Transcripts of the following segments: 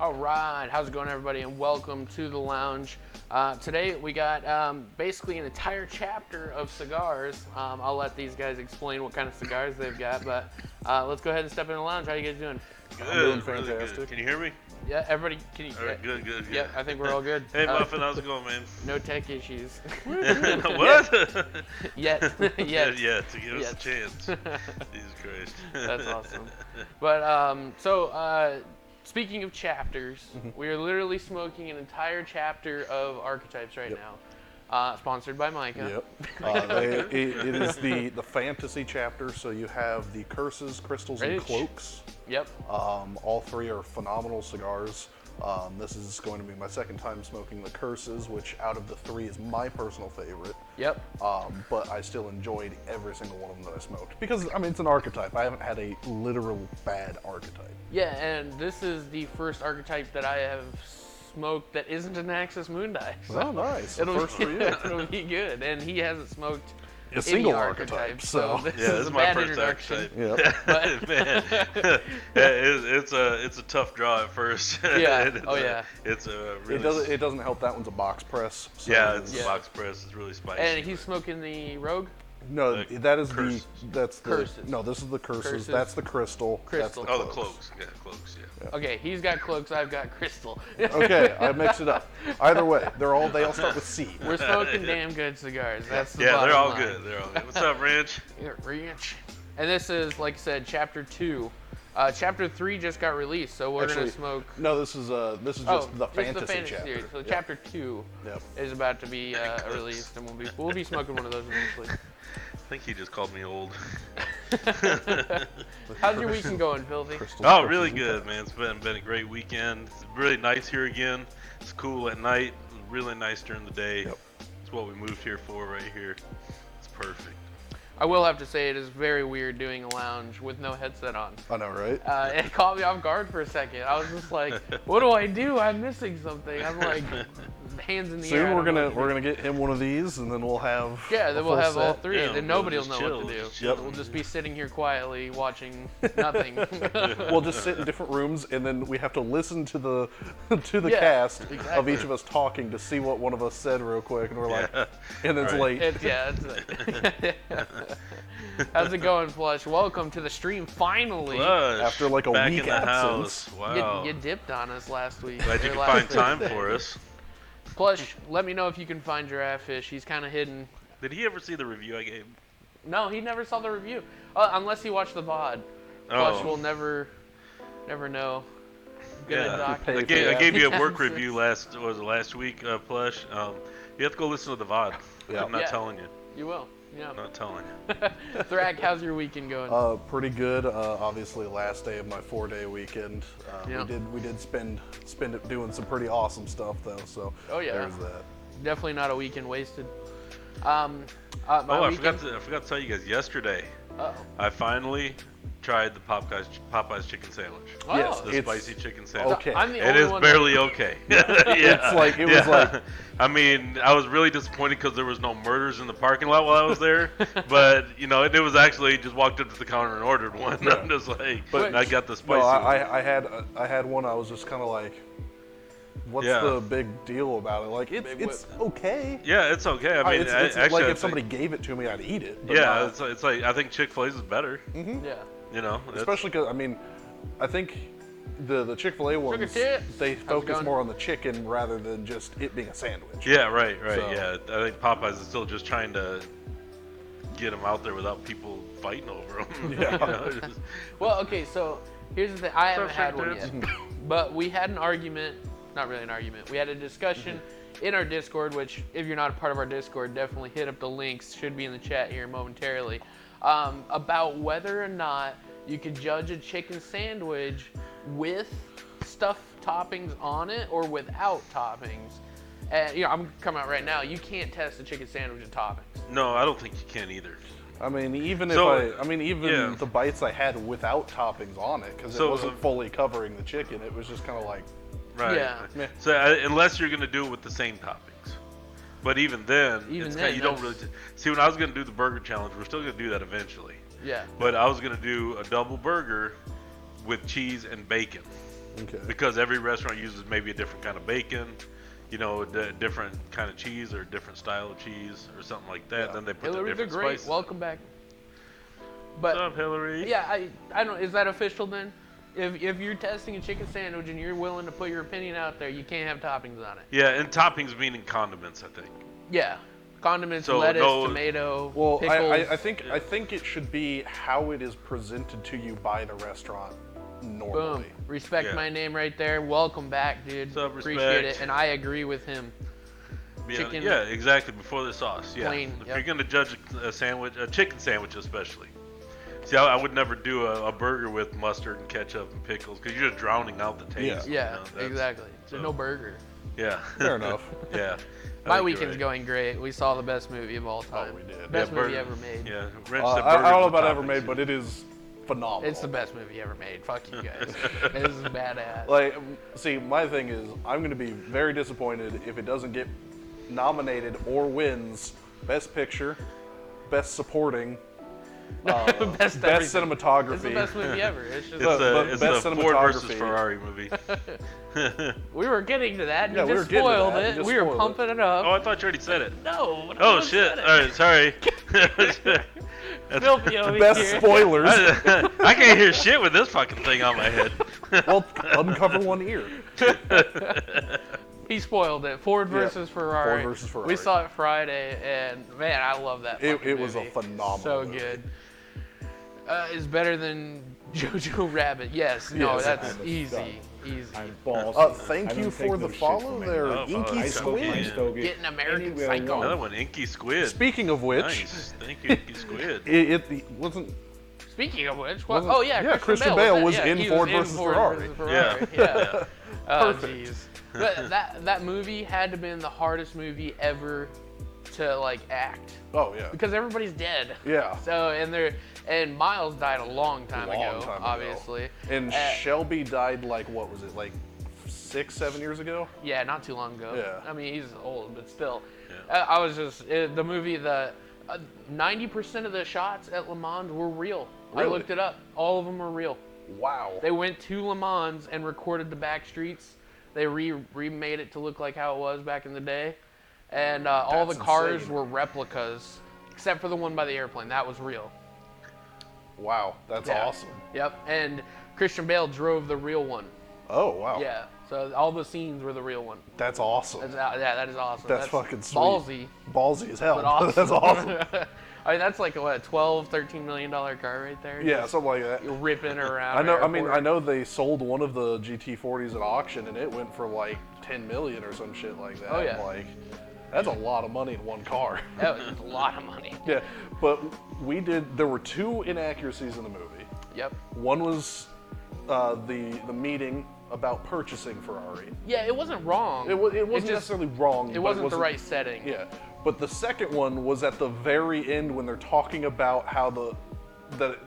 All right, how's it going, everybody, and welcome to the lounge. Today we got basically an entire chapter of cigars. I'll let these guys explain what kind of cigars they've got, but let's go ahead and step in the lounge. How you guys doing? Good, I'm doing really fantastic. good. Can you hear me? Yeah, everybody, can you? All right, good. Yeah, I think we're all good. Hey, Muffin, how's it going, man? No tech issues. What? Yet. Yeah, to give us Yes. a chance. Jesus Christ. That's awesome. But speaking of chapters, we are literally smoking an entire chapter of archetypes right now. Sponsored by Micah. Yep. It is the fantasy chapter, so you have the curses, crystals, and Rich. cloaks. Yep. All three are phenomenal cigars. This is going to be my second time smoking the curses, which out of the three is my personal favorite. Yep. But I still enjoyed every single one of them that I smoked. Because, I mean, it's an archetype. I haven't had a literal bad archetype. Yeah, and this is the first archetype that I have smoked that isn't an Axis Moon Die. Oh, nice. First for you. It'll be good. And he hasn't smoked A single any archetype, so so. this Yeah, this is is a my bad first introduction. archetype. But Man, it's a tough draw at first. Yeah. It's Oh, yeah. It's a really It doesn't help that one's a box press. So yeah, it's Yeah. a box press. It's really spicy. and he's smoking the Rogue. No, The that is curses. that's the Curses. no. This is the curses. Curses. That's the crystal. Crystal. That's the cloaks. Yeah, cloaks. Yeah. Okay, he's got cloaks, I've got crystal. Okay, I mixed it up. Either way, they all start with C. We're smoking damn good cigars. That's the Yeah, they're bottom all line. good. They're all good. What's up, Ranch? Yeah, ranch. And this is, like I said, chapter 2. Chapter 3 just got released, so we're Actually, gonna smoke. No, this is just the this is the fantasy chapter. series. So Yep. chapter 2 Yep. is about to be released, and we'll be smoking one of those eventually. I think he just called me old. How's your weekend going, Filthy? Crystals, Oh, crystals, really and good, cups. man. It's been a great weekend. It's really nice here again. It's cool at night. Really nice during the day. Yep. It's what we moved here for right here. It's perfect. I will have to say it is very weird doing a lounge with no headset on. I know, right? It caught me off guard for a second. I was just like, "What do I do? I'm missing something." I'm like, hands in the air. I Soon don't we're know what to gonna get him one of these, and then we'll have Yeah, a then we'll full have all set. three. Yeah, Then we'll nobody will just know chill, what to do. just chill. We'll just be sitting here quietly watching nothing. We'll just sit in different rooms, and then we have to listen to the Yeah, cast of exactly. each of us talking to see what one of us said real quick, and we're like, Yeah. and then it's Right. late. How's it going, Flush? Welcome to the stream, finally. Flush, After, like, a back week in the absence. house. Wow. You dipped on us last week. Glad you or could last find time Thursday. for us. Plush, let me know if you can find Giraffe Fish. He's kind of hidden. Did he ever see the review I gave? No, he never saw the review. Unless he watched the VOD. Plush Oh. will never know. Good Yeah. doctor. Pay I for gave, I that. gave you a Yeah. work review last week, Plush. You have to go listen to the VOD. Yeah. I'm not Yeah. telling you. You will. Yeah. I'm not telling you. Thrak, how's your weekend going? Pretty good. Obviously, last day of my 4-day weekend. Yeah. We did spend it doing some pretty awesome stuff though. So Oh, yeah. there's that. Definitely not a weekend wasted. I Weekend. forgot to tell you guys yesterday. Uh-oh. I finally tried the Popeyes chicken sandwich. Oh. Yes, The It's spicy chicken sandwich. okay. I'm the It only is one barely okay. Yeah. It's like- it was like- I mean, I was really disappointed because there was no murders in the parking lot while I was there. But it was actually just walked up to the counter and ordered one. Yeah. I'm just like, But- I got the spicy. No, one. I had one. I was just kind of like, what's Yeah. the big deal about it? Like Big it's whip. okay. Yeah, it's okay. I mean, it's actually, like I if somebody think- gave it to me, I'd eat it. But Yeah, not- it's like I think Chick-fil-A's is better. Yeah. That's- especially because I think the Chick-fil-A ones tits. they How's it focus going? more on the chicken rather than just it being a sandwich. Yeah, right. So- Yeah, I think Popeyes is still just trying to get them out there without people fighting over them. Yeah. Well, okay, so here's the thing. I haven't What's had up, one Frank yet. But we had an argument. Not really an argument. We had a discussion in our Discord, which if you're not a part of our Discord, definitely hit up the links. Should be in the chat here momentarily. About whether or not you could judge a chicken sandwich with stuffed toppings on it or without toppings. And I'm coming out right now. You can't test a chicken sandwich with toppings. No, I don't think you can either. I mean, even yeah. the bites I had without toppings on it, because So, it wasn't fully covering the chicken. It was just kind of like, Right. Yeah. Meh. So unless you're gonna do it with the same toppings, but even then, Even it's then, you don't that's- really see. When I was gonna do the burger challenge, we're still gonna do that eventually. Yeah. But I was gonna do a double burger with cheese and bacon. Okay. Because every restaurant uses maybe a different kind of bacon, you know, a different kind of cheese or a different style of cheese or something like that. Yeah. Then they put the Hillary the different Great, spices. welcome back. But What's up, Hillary? yeah, I don't. Is that official then? If you're testing a chicken sandwich and you're willing to put your opinion out there, you can't have toppings on it. Yeah, and toppings meaning condiments, I think. Yeah, condiments, So, lettuce, no- tomato, Well, pickles. I think it should be how it is presented to you by the restaurant normally. Boom. Respect Yeah. my name right there. Welcome back, dude. What's up, Appreciate respect. it, and I agree with him. Chicken. Yeah, exactly. Before the sauce. Yeah. Plain, If yep. you're gonna judge a sandwich, a chicken sandwich especially. See, I would never do a burger with mustard and ketchup and pickles because you're just drowning out the taste. Yeah, you know, that's- exactly. There's no burger. Yeah. Fair enough. Yeah. I My think you're weekend's right. going great. We saw the best movie of all time. we did. Best Yeah, movie burger- ever made. Yeah. Wrench I the don't know burgers about with ever made, toppings. but it is phenomenal. It's the best movie ever made. Fuck you guys. This is badass. Like, see, my thing is, I'm going to be very disappointed if it doesn't get nominated or wins Best Picture, Best Supporting, best Best everything. Cinematography. It's the best movie ever. It's just It's Best the Ford versus cinematography. Ferrari movie. we were getting to that. Yeah, You we just were getting to spoiled that. You it. just We were spoiled it. pumping it up. Oh, I thought you already said it. No. no Oh one shit! said it. All right, sorry. Filthy over Best here. spoilers. I can't hear shit with this fucking thing on my head. Well, uncover one ear. He spoiled it. Ford versus Ferrari. Ford versus Ferrari. We saw it Friday, and man, I love that. fucking It was a movie. phenomenal So movie. good. It's better than Jojo Rabbit. Yes. No, Yes. that's I'm a easy. stud. Easy. I'm balls. Thank I you don't for take the no shit follow from there, anyone. Oh, Inky I Squid. still I still get Getting American anywhere I Psycho. want. Another one, Inky Squid. Speaking of which, Nice. Thank you, Inky Squid. it wasn't. Speaking of which, what? Wasn't- Oh yeah, yeah, Christian Bale was Yeah, in he Ford versus Ferrari. Yeah. Yeah. Oh Perfect. jeez. But that movie had to have been the hardest movie ever to like act Oh yeah. because everybody's dead. Yeah. So and Miles died a long time Long ago, time ago. obviously. And Uh, Shelby died like what was it, like 6-7 years ago? Yeah, not too long ago. Yeah. I mean, he's old, but still. Yeah. I was just the movie. 90% of the shots at Le Mans were real. I Really? looked it up. All of them were real. Wow. They went to Le Mans and recorded the back streets. They remade it to look like how it was back in the day, and all the That's cars insane. were replicas, except for the one by the airplane. That was real. Wow, that's Yeah. awesome. Yep. And Christian Bale drove the real one. Oh wow. Yeah. So all the scenes were the real one. That's awesome. Yeah, that is awesome. That's fucking sweet. Ballsy, Ballsy as hell. but awesome. That's awesome. I mean, that's like a $12-13 million car right there. Yeah, Just something like that. ripping around. I know. I mean, airport. I know they sold one of the GT40s at auction, and it went for like 10 million or some shit like that. Oh, yeah. Like, that's a lot of money in one car. That was a lot of money. Yeah, but there were two inaccuracies in the movie. Yep. One was the meeting about purchasing Ferrari. Yeah, it wasn't wrong. It wasn't just- necessarily wrong. It but wasn't the right setting. Yeah, but the second one was at the very end when they're talking about how that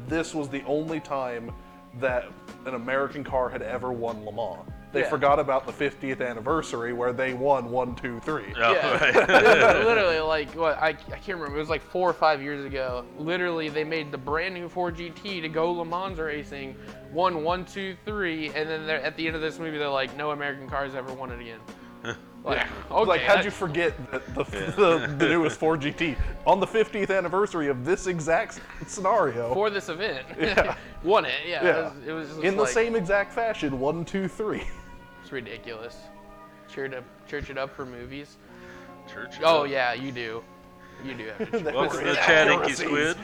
this was the only time that an American car had ever won Le Mans. They Yeah. forgot about the 50th anniversary where they won 1, 2, 3. Yeah, right. literally, like what I can't remember. It was like 4 or 5 years ago. Literally, they made the brand new Ford GT to go Le Mans racing, won 1, 2, 3, and then at the end of this movie, they're like, no American cars ever won it again. Like, okay, Like, how'd that- you forget that the newest Ford GT on the 50th anniversary of this exact scenario for this event? Yeah. Won it? Yeah. Yeah. It was just in the like, same exact fashion? 1, 2, 3. It's ridiculous. Church it up for movies. Church. Oh yeah, you do. You do have to. church it up. Welcome to the chat, Inky Squid.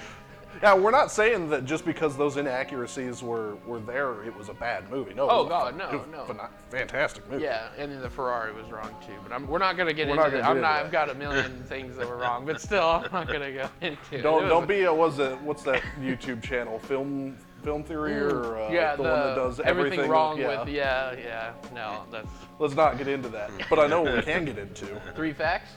Yeah, we're not saying that just because those inaccuracies were there, it was a bad movie. No. Oh, it was God, no, it was no. Fantastic movie. Yeah, and then the Ferrari was wrong too. But we're not gonna get We're into not that. gonna get into I've that. got a million things that were wrong, but still, I'm not gonna go into it. Don't be what's that YouTube channel? Film Theory or yeah, the one that does everything wrong yeah. with yeah. No, that's Let's not get into that. But I know what we can get into. 3 facts.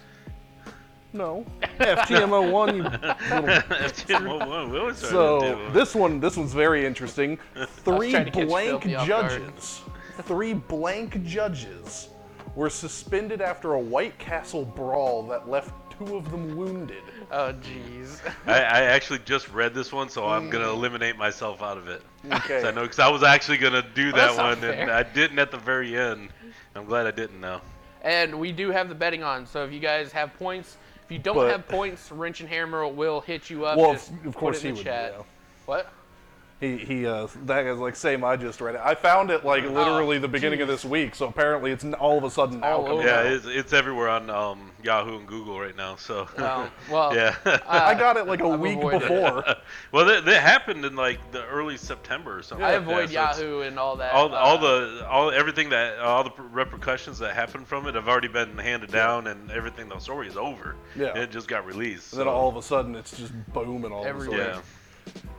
No. FTMO1, you little. We always start So to do- this one's very interesting. 3 trying to catch blank Filthy off guard. judges. 3 blank judges were suspended after a White Castle brawl that left 2 of them wounded. Oh, jeez. I actually just read this one, so I'm gonna eliminate myself out of it. Okay. I know, because I was actually gonna do Well, that's that not one, and fair. I didn't at the very end. I'm glad I didn't now. And we do have the betting on, so if you guys have points, if you don't But- have points, Wrench and Hammer will hit you up. Well, Just of put course it in he the would. chat. Yeah. What? That guy's like, same, I just read it. I found it like literally the beginning of this week, so apparently it's all of a sudden now All coming over. Yeah, out. it's everywhere on Yahoo and Google right now. So Well, yeah. I got it like a I've week avoided it. before. Well, that happened in like the early September or something. I like avoid that, so it's- Yahoo and all that. all the repercussions that happened from it have already been handed down, and everything. The story is over. Yeah. It just got released. And then so- all of a sudden it's just booming all of a Everywhere. sudden.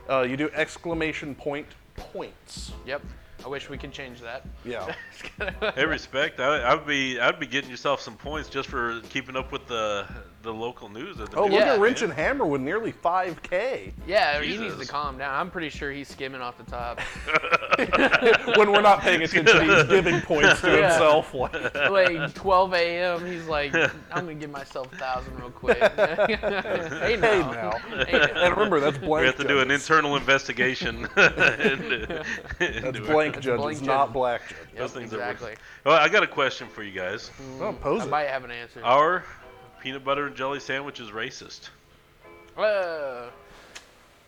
yeah. You do exclamation point points. Yep. I wish we could change that. Yeah. Hey, respect. I'd be getting yourself some points just for keeping up with the local news. Or the Oh, news, look Yeah. at Wrench and Hammer with nearly 5K. Yeah, he needs to Jesus. calm down. I'm pretty sure he's skimming off the top. When we're not paying attention, he's giving points to Yeah. himself. Like 12 a.m., he's like, I'm gonna give myself 1,000 real quick. Hey now. Hey now. And remember, that's blank We have to do an judges. internal investigation. into That's it. blank That's judges, blank not judges. black judges. Yep, Those things are- exactly. Well, I got a question for you guys. Oh, pose I it. might have an answer. Our peanut butter and jelly sandwich is racist.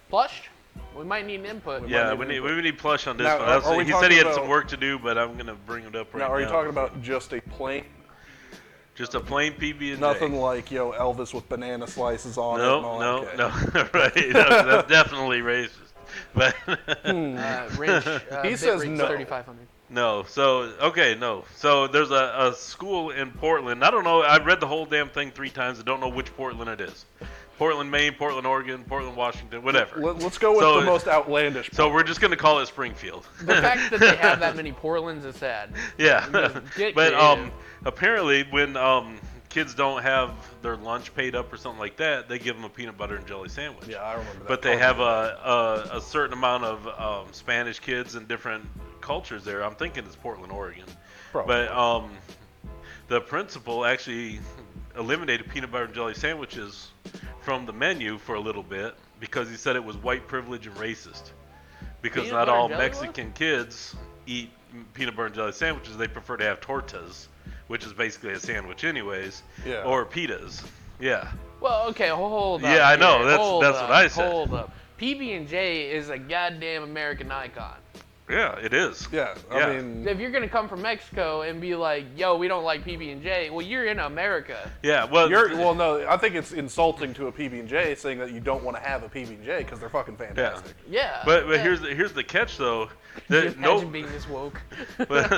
Plush? We might need an input. Yeah, we need plush on this Now, one. are we He said talking he had about- some work to do, but I'm gonna bring it up right Now, now. are you talking about just a plain, just a plain PB and nothing like, Elvis with banana slices on it? and all No, that? no, Okay. no. Right, that's definitely racist. But Wrench, He bit says rate's no. 3,500. no. So okay, no. So there's a school in Portland. I don't know. I read the whole damn thing 3 times. I don't know which Portland it is. Portland, Maine, Portland, Oregon, Portland, Washington, whatever. Let's go with So- the most outlandish. So we're just gonna call it Springfield. The fact that they have that many Portlands is sad. Yeah, Get but creative. apparently when kids don't have their lunch paid up or something like that, they give them a peanut butter and jelly sandwich. Yeah, I remember that. But they part. have a certain amount of Spanish kids and different cultures there. I'm thinking it's Portland, Oregon. Probably. But the principal actually eliminated peanut butter and jelly sandwiches from the menu for a little bit because he said it was white privilege and racist. Because Peanut not butter all and jelly Mexican kids eat peanut butter and jelly sandwiches. They prefer to have tortas, which is basically a sandwich anyways, Yeah. or pitas. Yeah. Well, okay, hold up. Yeah, I know. here. That's- Hold that's up, what I said. Hold up. PB&J is a goddamn American icon. Yeah, it is. Yeah, Yeah. I mean, If you're gonna come from Mexico and be like, "Yo, we don't like PB&J," well, you're in America. Yeah, well, well, no, I think it's insulting to a PB&J saying that you don't want to have a PB&J because they're fucking fantastic. Yeah. but yeah. here's the catch though. Can you That imagine being this woke. but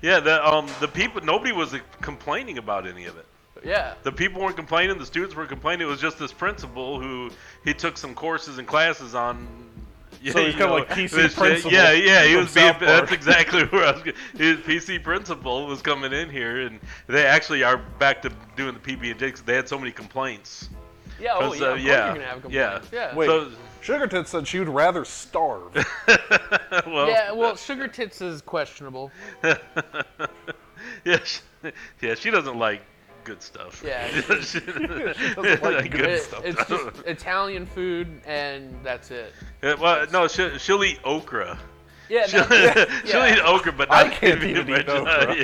the people, nobody was complaining about any of it. Yeah. The people weren't complaining. The students weren't complaining. It was just this principal who he took some courses and classes on. So he's kinda like PC this shit. principal Yeah, he from was being. South Park. That's exactly where I was. His PC principal was coming in here, and they actually are back to doing the PB and J because they had so many complaints. Yeah. Oh, Because, yeah. Of course yeah, you're gonna have complaints. Yeah. Wait, So- Sugar Tits said she would rather starve. Well, Yeah. Well, Sugar Tits is questionable. yeah, she doesn't like good stuff. Yeah. She doesn't like good It- stuff. it's just Italian food, and that's it. Well, no, she'll eat okra. Yeah. She'll, she'll eat okra, but I not can't PB even eat and okra.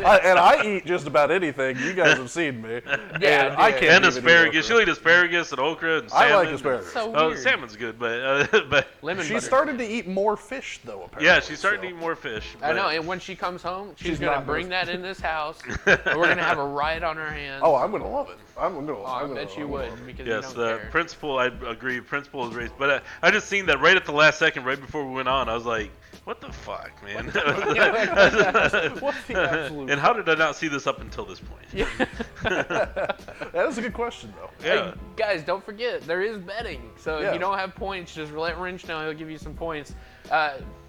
I eat just about anything. You guys have seen me. Yeah, And I dude. can't And even eat asparagus. okra. She'll eat asparagus and okra and I salmon. like asparagus. So Oh, weird. salmon's good, but Lemon She butter. started to eat more fish, though, apparently. yeah, she's starting so. to eat more fish. I know, but- and when she comes home, she's She's gonna not bring gonna- that in this house. And we're gonna have a riot on our hands. Oh, I'm gonna love it. I'm gonna. I I'm gonna bet you I'm would gonna- because Yes, you don't the care. principal. I agree. Principal is raised, but I just seen that right at the last second, right before we went on. I was like, "What the fuck, man?" What's the absolute? And how did I not see this up until this point? That is a good question, though. Yeah. Hey, guys, don't forget there is betting. So Yeah. if you don't have points, just let Wrench know. He'll give you some points.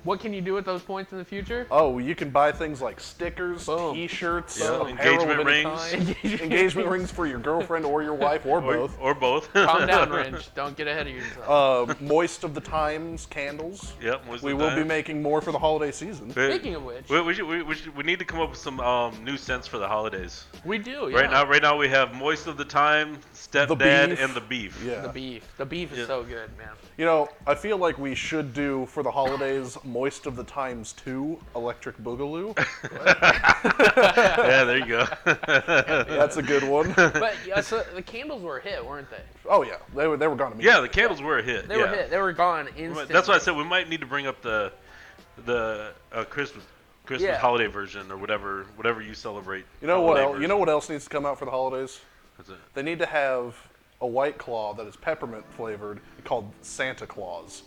What can you do with those points in the future? Oh, you can buy things like stickers, Boom. T-shirts, Yeah, apparel engagement of any rings. kind. Engagement rings for your girlfriend or your wife or both. Or both. Calm down, Wrench. Don't get ahead of yourself. Moist of the Times candles. Yep. We will be making more for the holiday season. Speaking of which, we need to come up with some new scents for the holidays. we do. Yeah. Right now we have Moist of the Time, Stepdad, and the Beef. Yeah. The beef. The beef is so good, man. You know, I feel like we should do for the holidays Moist of the Times 2 Electric Boogaloo. Yeah, there you go. That's a good one. But so the candles were a hit, weren't they? Oh yeah, they were gone immediately. Yeah, the candles were a hit. They were hit. They were gone instantly. That's why I said we might need to bring up the Christmas holiday version or whatever you celebrate. You know what? holiday You know what else needs to come out for the holidays? version. They need to have a White Claw that is peppermint flavored called Santa Claus.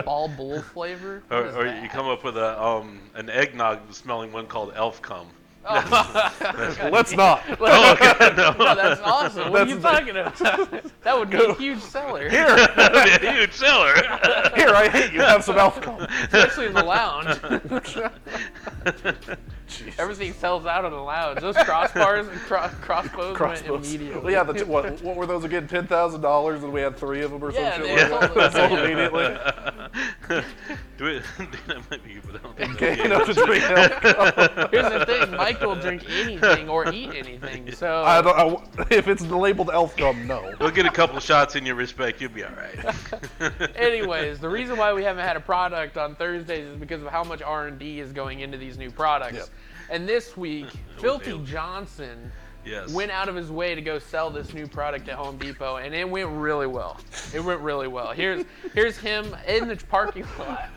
Ball bull flavor. What is or that? you come up with an eggnog smelling one called Elf Cum. Let's not. Oh, okay, no. No, that's awesome. What are you talking about? That would be a huge seller. Here, That'd be a huge seller. here, I hate you. Have some Elf Cum. Especially in the lounge. Everything sells out in the lounge. Those crossbars and crossbows went immediately. Well, yeah, what were those again? $10,000, and we had 3 of them or Yeah, some they shit sold like that. those. Sold immediately. That might be good, but I don't think Okay, that'll you know, be to drink Elf Cum. Here's the thing: Mike will drink anything or eat anything. So If it's labeled Elf Cum, no. We'll get a couple shots in your respect. You'll be all right. anyways, the reason why we haven't had a product on Thursdays is because of how much R&D is going into these new products. Yep. And this week, Filthy Johnson Yes. went out of his way to go sell this new product at Home Depot, and it went really well. It went really well. Here's him in the parking lot.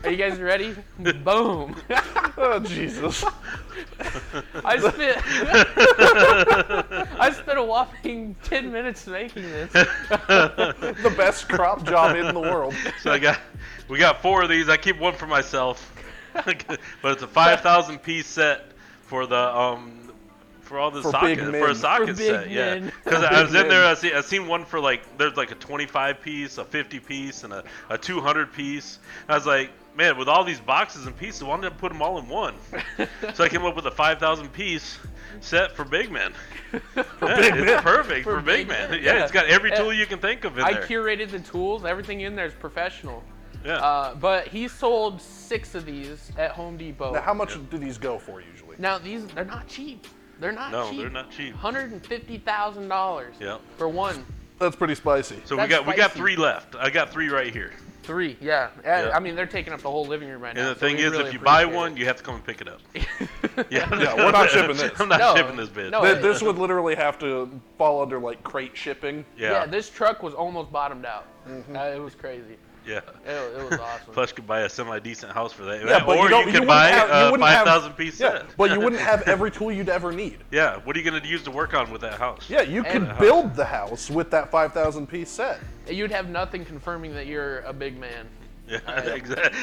Are you guys ready? Boom. Oh, Jesus. I spent a whopping 10 minutes making this. The best crop job in the world. So we got 4 of these. I keep one for myself, but it's a 5,000 piece set for the for all the For socket big men. for a socket For big set. Yeah, men. because For I was big in there. men. I seen one for there's like a 25 piece, a 50 piece, and a 200 piece. I was like, man, with all these boxes and pieces, why don't I put them all in one? So I came up with a 5,000 piece set for big men. It's perfect for big men. Yeah, it's got every tool you can think of in I there. curated the tools. Everything in there is professional. Yeah. But he sold 6 of these at Home Depot. Now, how much do these go for usually? Now they're not cheap. They're not No, cheap. they're not cheap. $150,000 Yeah. for one. That's pretty spicy. So That's we got spicy. 3 left. I got 3 right here. 3, yeah. Yeah. I mean, they're taking up the whole living room right now. And the so thing we is, really if you buy appreciate one, it. you have to come and pick it up. Yeah, we're not shipping this. I'm not No, shipping this bitch. no. This would literally have to fall under like crate shipping. Yeah, this truck was almost bottomed out. It was crazy. Yeah. It was awesome. Plus, you could buy a semi-decent house for that. Yeah, but or you you could wouldn't buy have- you a wouldn't have- 5,000 piece Yeah, set. but you wouldn't have every tool you'd ever need. Yeah. What are you going to use to work on with that house? Yeah, you could And- build the house with that 5,000 piece set. You'd have nothing confirming that you're a big man. Yeah.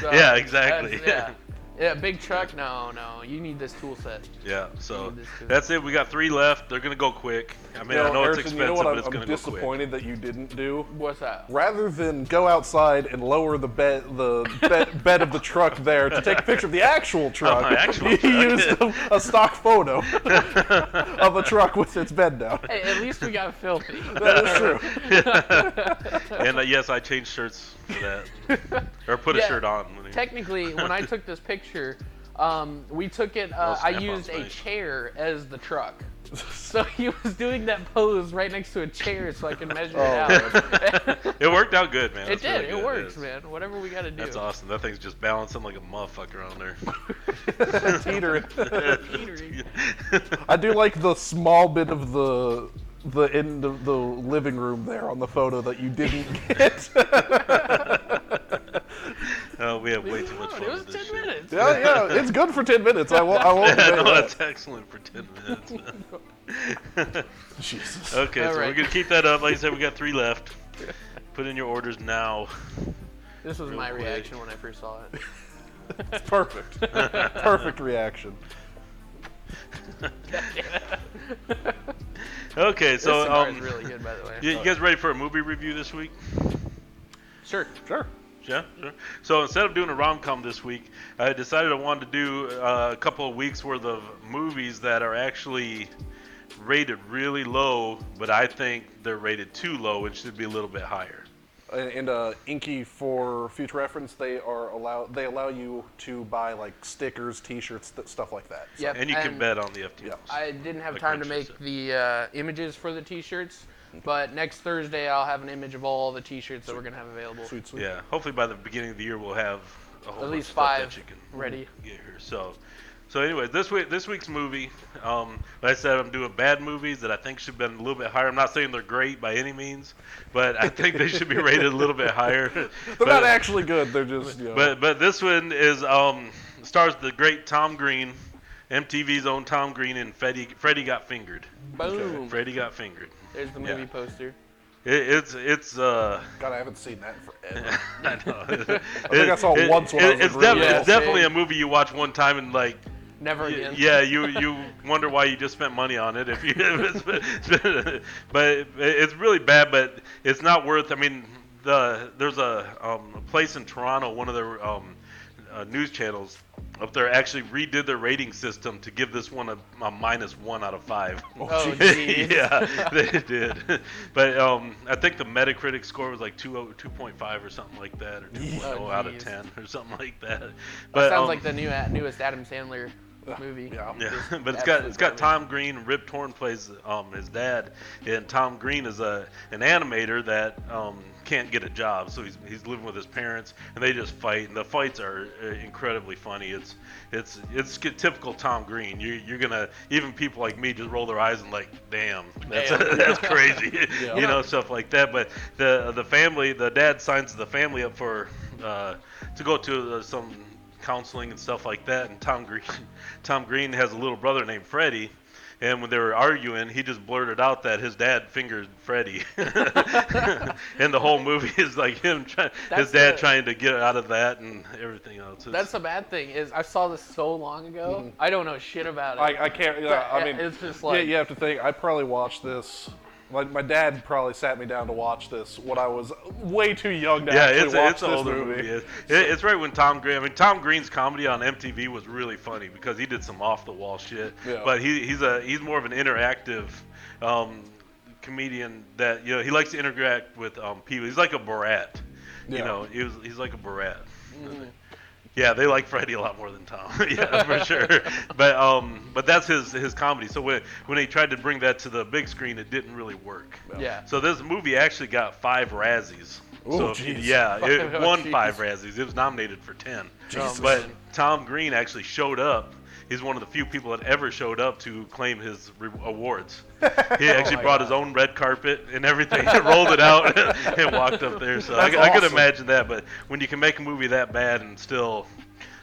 So, Yeah. Exactly. Yeah, big truck. No, you need this tool set. Yeah. So Need this too. that's it. We got 3 left. They're going to go quick. I mean, I know it's Harrison, expensive, you know what but it's I'm going to go quick. disappointed that you didn't do? What's that? Rather than go outside and lower the bed of the truck there to take a picture of the actual truck, my actual you truck. used a stock photo of a truck with its bed down. Hey, at least we got filthy. That is true. And yes, I changed shirts for that, or put a Yeah. shirt on. Technically, when I took this picture, we took it. I snap-on's used a nice. chair as the truck. So he was doing that pose right next to a chair so I could measure it out. It worked out good, man. It That's did. really It good. works, Yes. man. Whatever we got to do. That's awesome. That thing's just balancing like a motherfucker on there. Teetering. Teetering. I do like the small bit of the end of the living room there on the photo that you didn't get. Oh, we have way too much fun It was with this 10 shit. minutes. Yeah, it's good for 10 minutes. I won't Yeah, debate no, that. that's excellent for 10 minutes. Jesus. Okay, All so right. we're going to keep that up. Like I said, we got 3 left. Put in your orders now. This was Real my quick. reaction when I first saw it. It's perfect. Perfect reaction. Okay, This so cigar is really good, by the way. you guys ready for a movie review this week? Sure. Sure. Yeah, sure. So instead of doing a rom-com this week, I decided I wanted to do a couple of weeks worth of movies that are actually rated really low, but I think they're rated too low and should be a little bit higher. And Inky, for future reference, they allow you to buy like stickers, T-shirts, stuff like that. So. Yep. And you can bet on the FTLs. Yeah. I didn't have Like time to Richard make the images for the T-shirts, but next Thursday I'll have an image of all the T-shirts that we're gonna have available. Sweet, sweet. Yeah, hopefully by the beginning of the year we'll have a whole At bunch least of stuff 5 that you can ready. get here. So anyway, this week's movie, like I said, I'm doing bad movies that I think should have been a little bit higher. I'm not saying they're great by any means, but I think they should be rated a little bit higher. They're not actually good. They're just. You know. But this one is stars the great Tom Green, MTV's own Tom Green, and Freddie Got Fingered. Boom. Freddie Got Fingered. There's the movie poster. It's God, I haven't seen that in forever. I know. I think I saw it once when I was It's, in Brawl. it's definitely a movie you watch one time and like. Never again. Yeah, you wonder why you just spent money on it if you. But it's really bad. But it's not worth. I mean, there's a place in Toronto, one of their news channels up there actually redid their rating system to give this one a -1 out of 5. Oh, jeez. Yeah, they did. But I think the Metacritic score was like 2.5 or something like that, or 2.0 out of jeez. 10 or something like that. That But sounds like the newest Adam Sandler movie. Yeah. yeah, Just but it's absolute got garbage. Tom Green. Rip Torn plays his dad, and Tom Green is an animator that can't get a job, so he's living with his parents, and they just fight, and the fights are incredibly funny. It's typical Tom Green. You're gonna, even people like me just roll their eyes and like, damn, that's crazy, Yeah. you know, stuff like that. But the dad signs the family up for to go to some counseling and stuff like that, and Tom Green has a little brother named Freddie, and when they were arguing, he just blurted out that his dad fingered Freddie, and the whole movie is like his dad trying to get out of that and everything else. That's the bad thing is I saw this so long ago. I don't know shit about it. I can't. Yeah, I mean, it's just like you have to think. I probably watched this. My dad probably sat me down to watch this when I was way too young to actually watch it's an this older movie. It's right when Tom Green. I mean, Tom Green's comedy on MTV was really funny because he did some off the wall shit. Yeah. But he's more of an interactive comedian that he likes to interact with people. He's like a Borat. Yeah. You know, he's like a Borat. Yeah, they like Freddie a lot more than Tom. Yeah, for sure. But that's his comedy. So when he tried to bring that to the big screen, it didn't really work. yeah. So this movie actually got 5 Razzies. Ooh, So jeez. yeah, it won jeez. 5 Razzies. It was nominated for 10. Jesus. But Tom Green actually showed up. He's one of the few people that ever showed up to claim his awards. He actually brought his own red carpet and everything, and rolled it out and walked up there. So I could awesome. imagine that. But when you can make a movie that bad and still,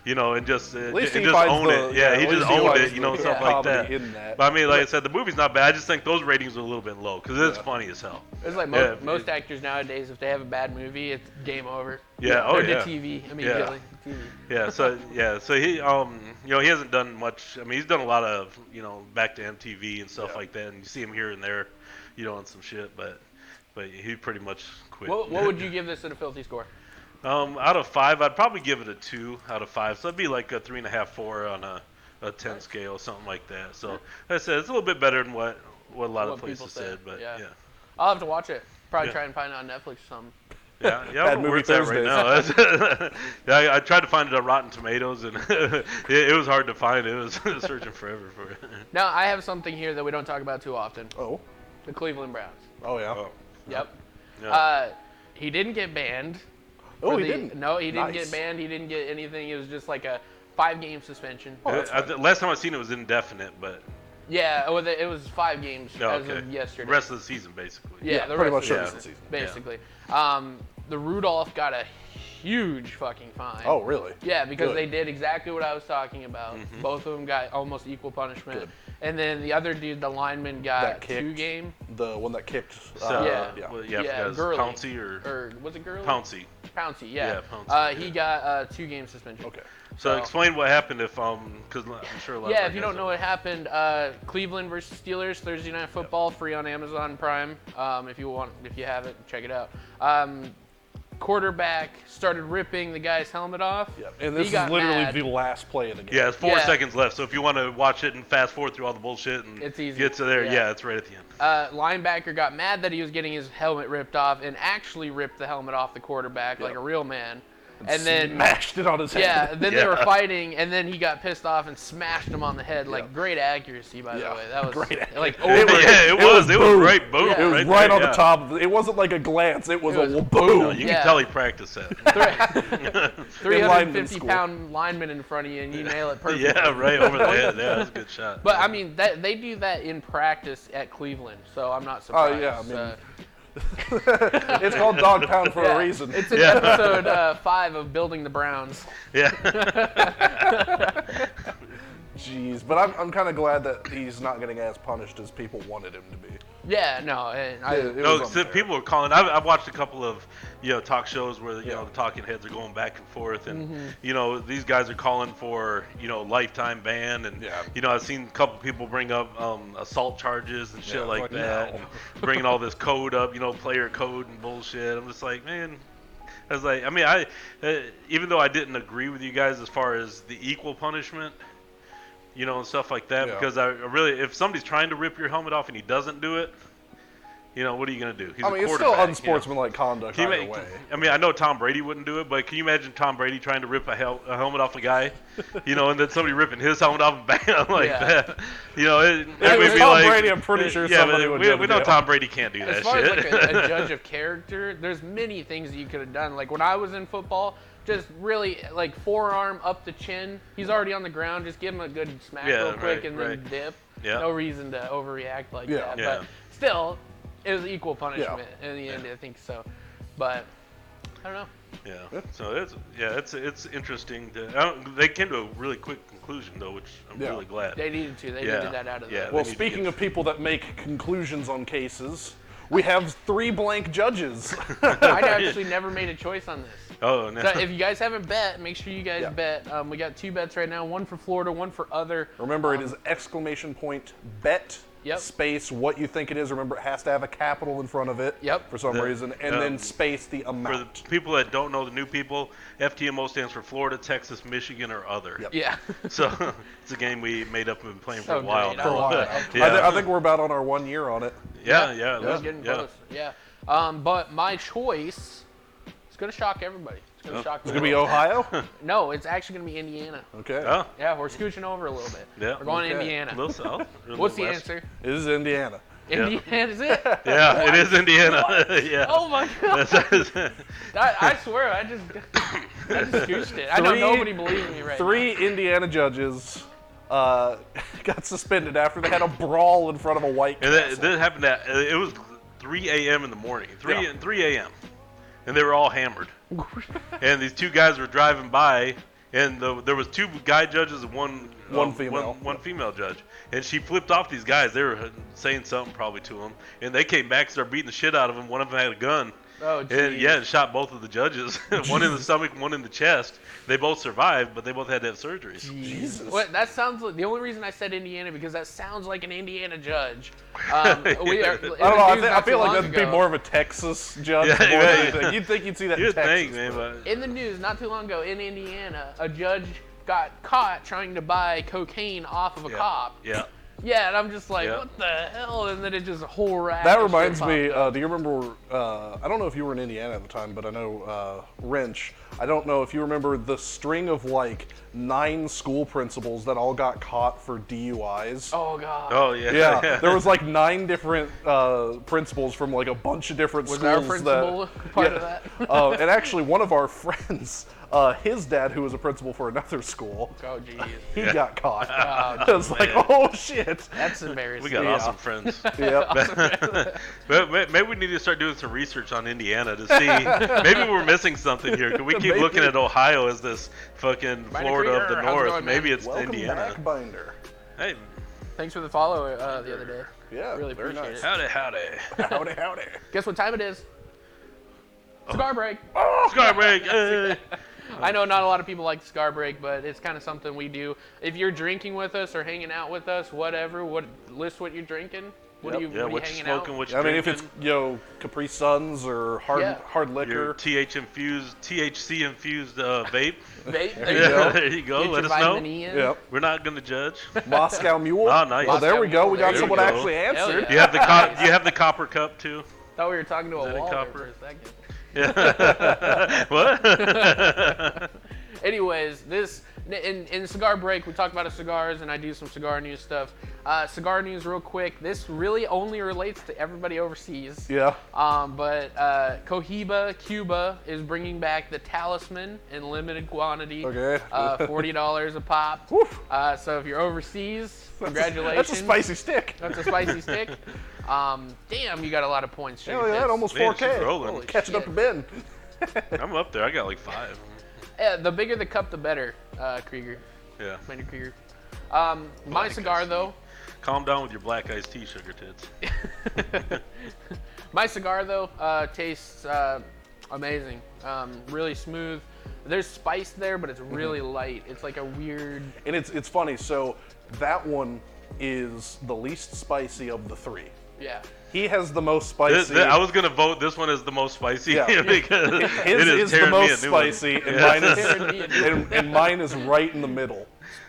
and just least he just finds own the- it. Yeah, yeah, he at just least he owned finds it. the Stuff like that. comedy in that. But I mean, like I said, the movie's not bad. I just think those ratings are a little bit low because it's funny as hell. It's like Yeah, most actors nowadays, if they have a bad movie, it's game over. Yeah, oh, They're yeah. to TV immediately. TV. So he he hasn't done much. I mean, he's done a lot of back to MTV and stuff like that, and you see him here and there, on some shit. But he pretty much quit. What would you give this at a filthy score? Out of 5, I'd probably give it a 2 out of 5. So it'd be like a 3.5, 4 on a 10 scale, something like that. So like I said, it's a little bit better than what a lot of What people places say, said. But yeah. yeah. I'll have to watch it. Probably Yeah. try and find it on Netflix or something. Yeah, I Bad don't know where movie it's at right Thursdays. now. Yeah, I tried to find it on Rotten Tomatoes, and it was hard to find. It was searching forever for it. Now, I have something here that we don't talk about too often. Oh. The Cleveland Browns. Oh yeah. Oh, Yep. yeah. He didn't get banned. Oh, for he the- didn't. No, he didn't Nice. get banned. He didn't get anything. It was just like a 5-game suspension. Oh, that's Last time I seen it was indefinite, but Yeah, it was 5 games oh, as okay. of yesterday. Rest of the season, basically. Yeah, the pretty rest much of the the season. basically. The Rudolph got a huge fucking fine. Oh really? Yeah, because Good. they did exactly what I was talking about. Mm-hmm. Both of them got almost equal punishment. Good. And then the other dude, the lineman, got That kicked. 2 game. The one that kicked. So, Yeah. Yeah. well, yeah, Yeah, because Gurley. Pouncey or Or was it Gurley? Pouncey. Pouncey, yeah. Yeah, Pouncey, He yeah. got a 2-game suspension. Okay. So So- explain what happened if because I'm sure a lot Yeah, of if you guys don't know what happened, Cleveland versus Steelers, Thursday Night Football, free on Amazon Prime. If you have it, check it out. quarterback started ripping the guy's helmet off. Yeah, and he this is got literally mad. the last play of the game. Yeah, it's 4 Yeah. seconds left. So if you want to watch it and fast forward through all the bullshit and It's easy. get to there, Yeah. yeah, it's right at the end. Linebacker got mad that he was getting his helmet ripped off and actually ripped the helmet off the quarterback like a real man. And then smashed it on his head. yeah, then they Yeah. were fighting, and then he got pissed off and smashed him on the head. Like great accuracy, by the Yeah. way. That was Great like accuracy. over. It was boom. right boom. Yeah. It was right, right there, on yeah. the top. It wasn't like a glance. It was It was a boom. boom. No, you Yeah. can tell he practiced that. 350-pound lineman in front of you, and you nail it perfectly. Yeah, right over the head. Yeah, that's a good shot. But I mean, they do that in practice at Cleveland, so I'm not Oh, surprised. yeah, I mean, it's called Dog Pound for yeah. a reason. It's in Yeah. episode 5 of Building the Browns. Yeah. Jeez, but I'm kind of glad that he's not getting as punished as people wanted him to be. Yeah, no, and I, It No, was so unfair. people are calling. I've watched a couple of talk shows where the talking heads are going back and forth, and these guys are calling for lifetime ban, and I've seen a couple people bring up assault charges and shit Yeah, like like, that, no. and bringing all this code up, player code and bullshit. I'm just like, man. I was like, I mean, even though I didn't agree with you guys as far as the equal punishment, and stuff like that, Yeah. because I really, if somebody's trying to rip your helmet off and he doesn't do it, what are you gonna do? He's I mean, a it's still quarterback, unsportsmanlike conduct Can you either ma- way. I mean, I know Tom Brady wouldn't do it, but can you imagine Tom Brady trying to rip a helmet off a guy, and then somebody ripping his helmet off and bang like Yeah. that? It If it would was be Tom like, Brady, I'm pretty sure yeah, somebody but would we go to know jail. Tom Brady can't do that as far shit. as like a judge of character, there's many things that you could have done. Like when I was in football, just really like forearm up the chin. He's already on the ground. Just give him a good smack Yeah, real quick right, and then right. dip. Yeah. No reason to overreact like Yeah. that. Yeah. But still, it was equal punishment in the end. I think so. But I don't know. Yeah. So it's interesting. They came to a really quick conclusion though, which I'm really glad. They needed to. They Yeah. needed that out of Yeah. there. Well, need to speaking get- of people that make conclusions on cases, we have 3 blank judges. I actually never made a choice on this. Oh no. So if you guys haven't bet, make sure you guys Yeah. bet. We got 2 bets right now. One for Florida, one for other. Remember, it is !bet Yep. space what you think it is. Remember, it has to have a capital in front of it Yep. for some The- reason, and then space the For amount. the people that don't know, the new people, FTMO stands for Florida, Texas, Michigan, or other. Yep. Yeah. So it's a game we made up and been playing for So a while. great. I For a love while. it. Yeah. I think we're about on our 1 year on it. Yeah. It's getting close. Yeah. But my choice is going to shock everybody. It's going to shock It's gonna be Ohio. No, it's actually going to be Indiana. Okay. Oh, Yeah, we're scooching over a little bit. Yeah. We're going to Okay. Indiana. a little south. a What's the little west. answer? It is Indiana. Yeah. Indiana is it? Yeah, it is Indiana. yeah. Oh my god! I swear, I just scooched it. I know Three- nobody believes me right 3 Indiana judges got suspended after they had a brawl in front of a White And Castle. that happened at, it was 3 a.m. in the morning. 3 Yeah. 3 a.m. And they were all hammered. And these 2 guys were driving by, and there was 2 guy judges and one female. one female judge. And she flipped off these guys. They were saying something probably to them. And they came back, started beating the shit out of them. One of them had a gun. Oh, And, geez. and shot both of the judges. One in the stomach, one in the chest. They both survived, but they both had to have surgeries. Jesus. What, that sounds like the only reason I said Indiana because that sounds like an Indiana judge. We are, I don't know. I feel like that'd be more of a Texas judge. Yeah, more than yeah. anything. You'd think you'd see that in You'd Texas. think, man, but in the news not too long ago in Indiana. A judge got caught trying to buy cocaine off of a cop. Yeah. Yeah, and I'm just like, Yeah. what the hell? And then it just a whole rack. That of reminds shit me. popped up. Do you remember? I don't know if you were in Indiana at the time, but I know Wrench. I don't know if you remember the string of like 9 school principals that all got caught for DUIs. Oh god. Oh, yeah. Yeah, there was like 9 different principals from like a bunch of different Was schools. our principal part of that? And actually, one of our friends, his dad, who was a principal for another school, Oh jeez. he got caught. Oh, I was like, man. oh shit. That's embarrassing. We got Yeah. awesome friends. Yep. But maybe we need to start doing some research on Indiana to see. Maybe we're missing something here. Cause we keep Maybe. looking at Ohio as this fucking Florida of the Krieger, how's it North. going, man? Maybe it's Welcome Indiana. back, Binder. Hey, Thanks for the follow the other day. Yeah, Really very appreciate nice. it. howdy, howdy. Howdy, howdy. Guess what time it is? Cigar break. Cigar break. I know not a lot of people like the cigar break, but it's kind of something we do. If you're drinking with us or hanging out with us, whatever, list what you're drinking. What are you, Yeah, what are what you you hanging smoking, out? what you I mean, drinking. if it's Capri Suns or hard Your liquor. THC infused vape. Vape? There you go. There you go. Get Let your us know. vitamin E in. Yep. We're not gonna judge. Moscow Mule. Oh, nice. Oh, there we go. We got There someone you go. actually Hell answered. yeah. You have the you have the copper cup too. Thought we were talking to Is a that in wall there copper? for a second. Yeah. What? Anyways, this in cigar break we talk about cigars and I do some cigar news stuff. Cigar news real quick. This really only relates to everybody overseas. Yeah. But Cohiba, Cuba is bringing back the Talisman in limited quantity. Okay. $40 a pop. Woof. So if you're overseas, congratulations. That's a spicy stick. That's a spicy stick. Damn, you got a lot of points. Hell Sugar yeah, Tits. almost Man, 4K. she's rolling. Holy Catching up shit. to Ben. I'm up there. I got like 5. Yeah, the bigger the cup, the better, Krieger. Yeah. Commander Krieger. My cigar, though. Calm down with your black iced tea, sugar tits. My cigar, though, tastes amazing. Really smooth. There's spice there, but it's really light. It's like a weird. And it's funny. So that one is the least spicy of the 3. Yeah. He has the most spicy. I was gonna vote this one as the most spicy Yeah. because His it is the tearing me a most new one. spicy, and Yeah. mine Tearing me a new is and mine is right in the middle.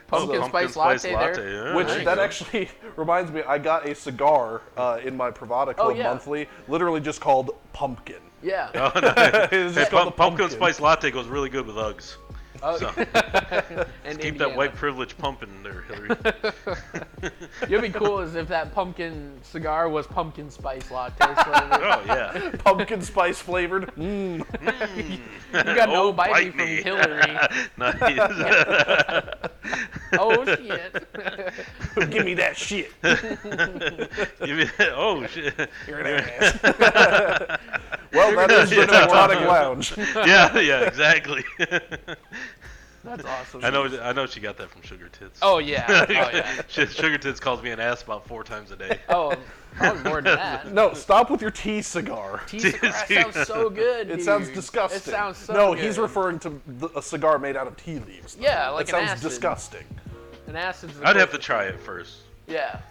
Pumpkin spice latte there. Yeah, Which there you that go. actually reminds me, I got a cigar in my Pravada Club yeah. monthly, literally just called Pumpkin. Yeah. Oh, nice. It's just called the Pumpkin spice latte goes really good with Uggs. Oh, So, and keep that white privilege pumping there, Hillary. It'd be cool as if that pumpkin cigar was pumpkin spice latte flavored. Oh yeah. Pumpkin spice flavored. You got no Oh, bite me me. from Hillary. Nice. Oh shit. Give me that shit. Oh shit. You're an ass. Well, that is the Techtonic Lounge. Yeah, exactly. That's awesome. I know she got that from Sugar Tits. Oh yeah. Oh yeah. Sugar Tits calls me an ass about 4 times a day. Oh, probably more than that. No, stop with your tea cigar. Tea cigar sounds so good. It dude. sounds disgusting. It sounds so No, good. he's referring to a cigar made out of tea leaves. though. Yeah, like that an sounds acid. disgusting. An acid's the I'd have to closest. try it first. Yeah.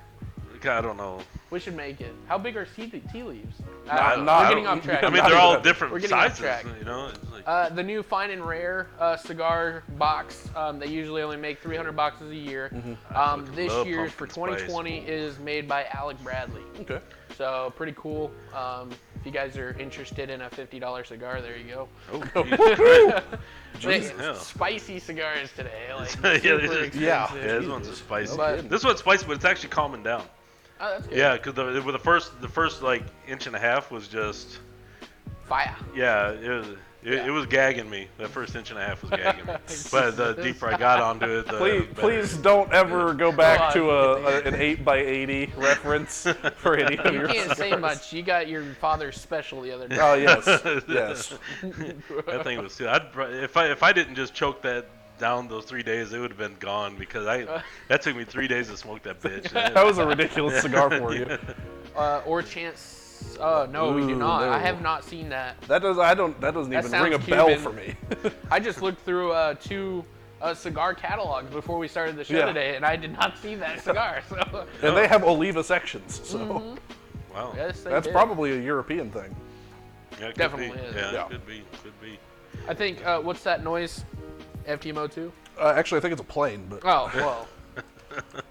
I don't know. We should make it. How big are tea leaves? Nah, We're getting off track. I mean, Not they're all even- different we're getting off sizes. track. You know, it's like, The new Fine and Rare cigar box, they usually only make 300 boxes a year. fucking This love year's for pumpkin spice. 2020 is made by Alec Bradley. Okay. So pretty cool. If you guys are interested in a $50 cigar, there you go. oh, Jesus They- Christ. hell. Spicy cigars today, like Yeah, super this is- expensive. yeah. Yeah, this one's spicy. But- This one's spicy, but it's actually calming down. Oh, that's good. Yeah, because the first like inch and a half was just Fire. yeah, it was gagging me. That first inch and a half was gagging me. But the deeper I got onto it, the Please, better. please don't ever go back to God. an 8x80 reference for any of You your can't say cigars. much. You got your father's special the other day. Oh yes, yes. That thing was. If I didn't just choke that down those 3 days, it would have been gone because that took me 3 days to smoke that bitch. That was a ridiculous cigar for you. Or Chance. Oh no, we do Ooh, not. no. I have not seen that. That doesn't That even ring a sounds bell Cuban. for me. I just looked through 2 cigar catalogs before we started the show Yeah. today, and I did not see that cigar. So And they have Oliva sections, so Wow. yes, they that's did. probably a European thing. Yeah, it could Definitely be. is. Yeah, Yeah. it could be. Could be. I think what's that noise? FTMO 2. Actually, I think it's a plane, but Oh well.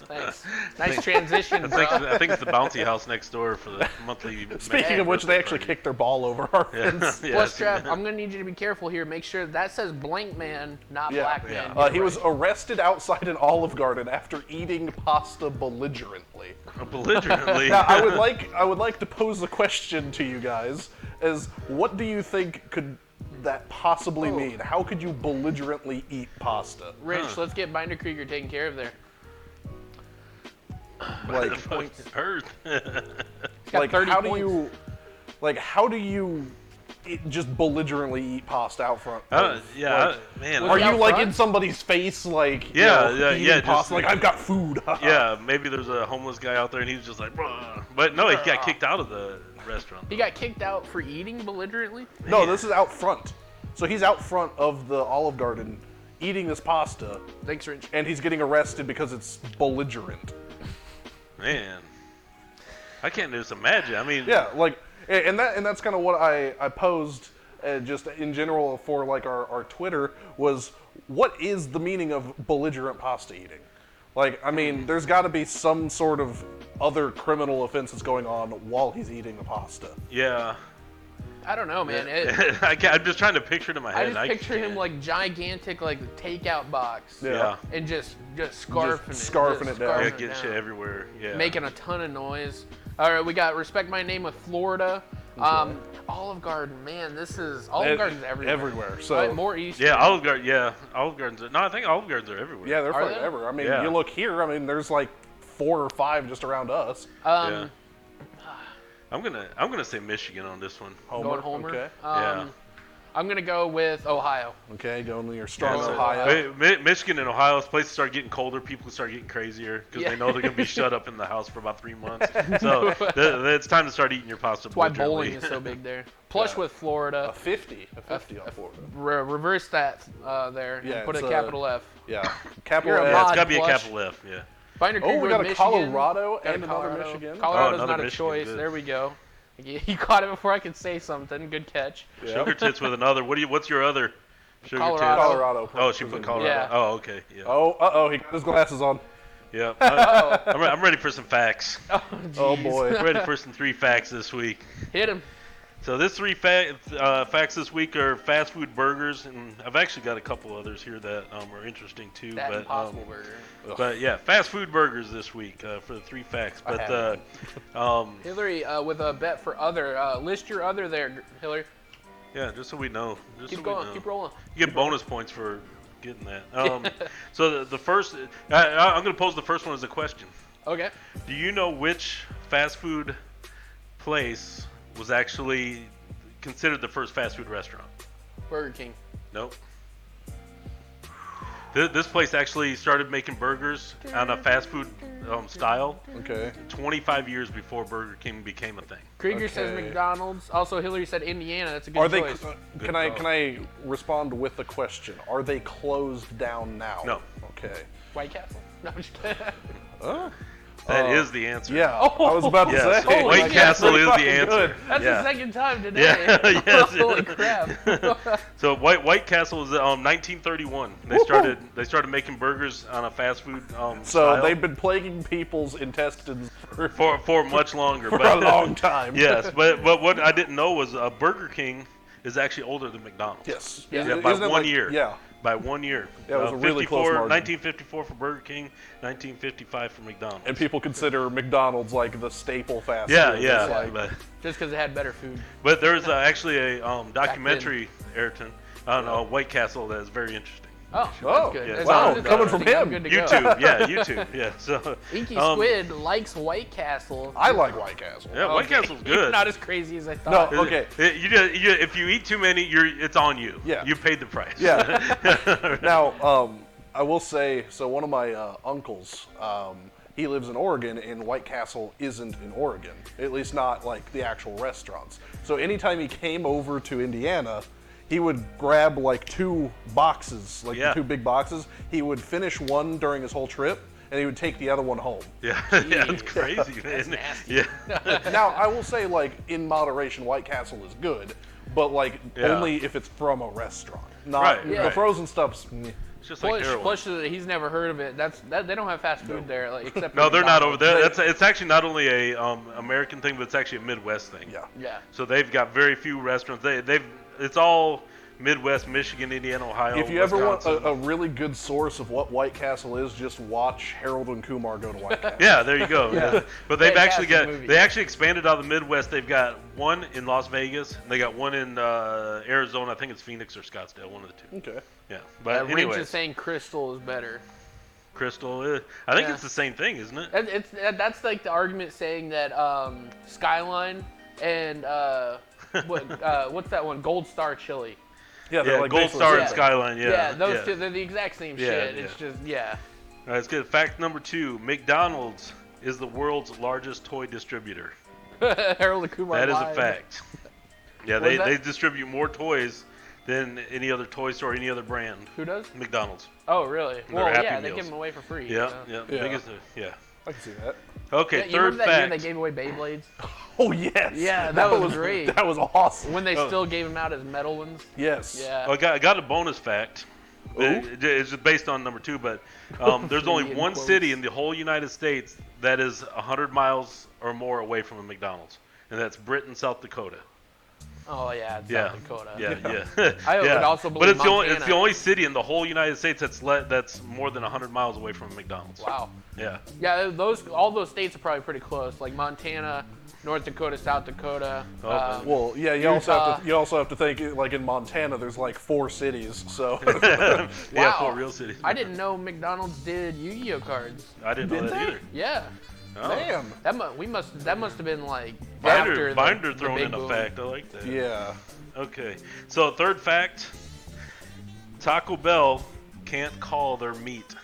Thanks. Nice transition, bro. I think it's the bouncy house next door for the monthly. speaking of which, they actually kicked their ball over our fence. Yeah. Plus, Trap, I'm gonna need you to be careful here. Make sure that says blank man, not Yeah. black Yeah. man. He was arrested outside an Olive Garden after eating pasta belligerently. belligerently. Now, I would like to pose a question to you guys: as what do you think could that possibly mean? How could you belligerently eat pasta? Rich, let's get Binder Krieger taken care of there. Like, Hurt. He's got like 30 how points. how do you just belligerently eat pasta out front? of, Yeah, like, man. Was are he you out like front? in somebody's face, like Yeah, eating yeah, pasta? just- Like I've got food. Yeah, maybe there's a homeless guy out there and he's just like, bruh. But no, he got kicked out of the restaurant. He got kicked out for eating belligerently? No, this is out front. So he's out front of the Olive Garden eating this pasta, Thanks, Rich. and he's getting arrested because it's belligerent. Man. I can't just imagine. I mean, Yeah, like, and that's kind of what I posed just in general for like our Twitter was, what is the meaning of belligerent pasta eating? Like, I mean, there's got to be some sort of other criminal offense that's going on while he's eating the pasta. Yeah. I don't know, man. I'm just trying to picture it in my head. I just picture him like gigantic, like takeout box. Yeah. And just scarfing it down. Yeah, getting shit everywhere. Yeah. Making a ton of noise. All right, we got Respect My Name with Florida. Olive Garden, man, Olive Garden's everywhere. Everywhere. So more east. Yeah, Olive Garden. Yeah, Olive Gardens. No, I think Olive Gardens are everywhere. yeah, they're Are fucking they? everywhere. I mean, Yeah. you look here. I mean, there's like 4 or 5 just around us. Yeah. I'm gonna say Michigan on this one. Going Homer. Okay. Yeah. I'm gonna go with Ohio. Okay, going to your strong Yeah, so- Ohio. Michigan and Ohio, places start getting colder. People start getting crazier because they know they're gonna be shut up in the house for about 3 months. So it's time to start eating your pasta. That's why bowling is so big there. Plus with Florida, A 50 on Florida. reverse that there. Yeah, And put a it's, capital F. Yeah, capital You're a F. Yeah, it's mod gotta be a flush. capital F. Yeah. Find your Oh, cougar we got a Michigan. Colorado Got a and another Colorado. Michigan. Colorado's another not a Michigan, choice. good. There we go. You caught it before I could say something. Good catch. Yeah. Sugar tits with another. What's your other? Sugar Colorado. Colorado. Oh, she put Colorado. Yeah. Oh, okay. Yeah. Oh, he got his glasses on. Yeah. I'm ready for some facts. Oh, Oh jeez. boy. I'm ready for some 3 facts this week. Hit him. So this 3 facts this week are fast food burgers, and I've actually got a couple others here that are interesting too. That but Impossible Burger. but yeah, fast food burgers this week for the 3 facts. I But Hillary, with a bet for other. List your other there, Hillary. yeah, just so we know. Just Keep so going. We know. Keep rolling. You get bonus points for getting that. So the first, I'm going to pose the first one as a question. Okay. Do you know which fast food place was actually considered the first fast food restaurant? Burger King. Nope. This place actually started making burgers on a fast food style Okay. 25 years before Burger King became a thing. Krieger says Okay. McDonald's. Also, Hillary said Indiana. That's a good Are they? choice. Can I respond with a question? Are they closed down now? No. Okay. White Castle? No, I'm just kidding. That is the answer. Yeah. I was about to Yes, say. White shit, Castle is the fucking answer. good. That's Yeah. the second time today. Yeah, yes. Holy crap. So White Castle was 1931. They started making burgers on a fast food So style they've been plaguing people's intestines for for much longer. a but, long time. Yes, but what I didn't know was Burger King is actually older than McDonald's. Yes. Yeah, Isn't by it 1 like- year. Yeah. By 1 year. Yeah, it was a really close margin. 1954 for Burger King, 1955 for McDonald's. And people consider McDonald's like the staple fast yeah, food. yeah. It's like- but Just because it had better food. there's actually a documentary, Ayrton, on White Castle that is very interesting. Oh, Oh, that's good. yeah. As Wow, long as it's coming from interesting, I'm him. good to go. YouTube, yeah, YouTube, yeah. So Inky Squid likes White Castle. I like White Castle. yeah, White Okay. Castle's You're good. not as crazy as I No, thought. okay. If you eat too many, it's on you. Yeah. You paid the price. Yeah. Now, I will say, so one of my uncles, he lives in Oregon, and White Castle isn't in Oregon. At least not like the actual restaurants. So anytime he came over to Indiana, he would grab like 2 boxes, like Yeah. the 2 big boxes. He would finish one during his whole trip, and he would take the other one home. Yeah, yeah, it's crazy, man. That's nasty. Yeah. Now, I will say, like, in moderation, White Castle is good, but like Yeah. only if it's from a restaurant. Not Right, the right. frozen stuff's. meh. It's just like heroin. Plus, he's never heard of it. They don't have fast food there, like, except No, for they're not over McDonald's. there. It's actually not only a American thing, but it's actually a Midwest thing. Yeah. Yeah. So they've got very few restaurants. It's all Midwest, Michigan, Indiana, Ohio. If you ever want Wisconsin. a really good source of what White Castle is, just watch Harold and Kumar go to White Castle. Yeah, there you go. Yeah. But they've actually Fantastic movie. they actually expanded out of the Midwest. They've got one in Las Vegas, and they got one in Arizona. I think it's Phoenix or Scottsdale, one of the two. Okay. Yeah. But Rich anyway, is saying Crystal is better. Crystal. I think Yeah. it's the same thing, isn't it? That's like the argument saying that Skyline and what's that one? Gold Star Chili. Yeah, Yeah, like Gold basically- Star and Yeah. Skyline. Yeah. those yeah. two, they're the exact same Yeah, shit. yeah. It's just, yeah. All right, let's get fact number 2. McDonald's is the world's largest toy distributor. Harold and Kumar That is a lied. fact. Yeah, What is they that? distribute more toys than any other toy store, any other brand. Who does? McDonald's. Oh, really? They're Well, Happy yeah, they Meals. give them away for free. Yeah, so. yeah, Yeah. biggest, yeah. I can see that. Okay, Yeah, you third remember that year fact. they gave away Beyblades? Oh yes. Yeah, that was great. That was awesome. When they still gave them out as metal ones? Yes. Yeah. I got a bonus fact. Ooh. It's just based on number 2, but there's only Free in one quotes. city in the whole United States that is 100 miles or more away from a McDonald's, and that's Britain, South Dakota. Oh, yeah, it's Yeah, South Dakota. yeah. I yeah. would also But believe it's the Montana. only city in the whole United States that's more than 100 miles away from a McDonald's. Wow. Yeah. Yeah, all those states are probably pretty close, like Montana, North Dakota, South Dakota. Oh, Well, yeah, you also have to think like in Montana there's like 4 cities, so Yeah, Wow. 4 real cities. I didn't know McDonald's did Yu-Gi-Oh cards. I didn't know Did that they? either. Yeah. Oh. damn. That must have been like after Binder the thrown big in a boom. fact. I like that. Yeah. Okay. So third fact: Taco Bell can't call their meat.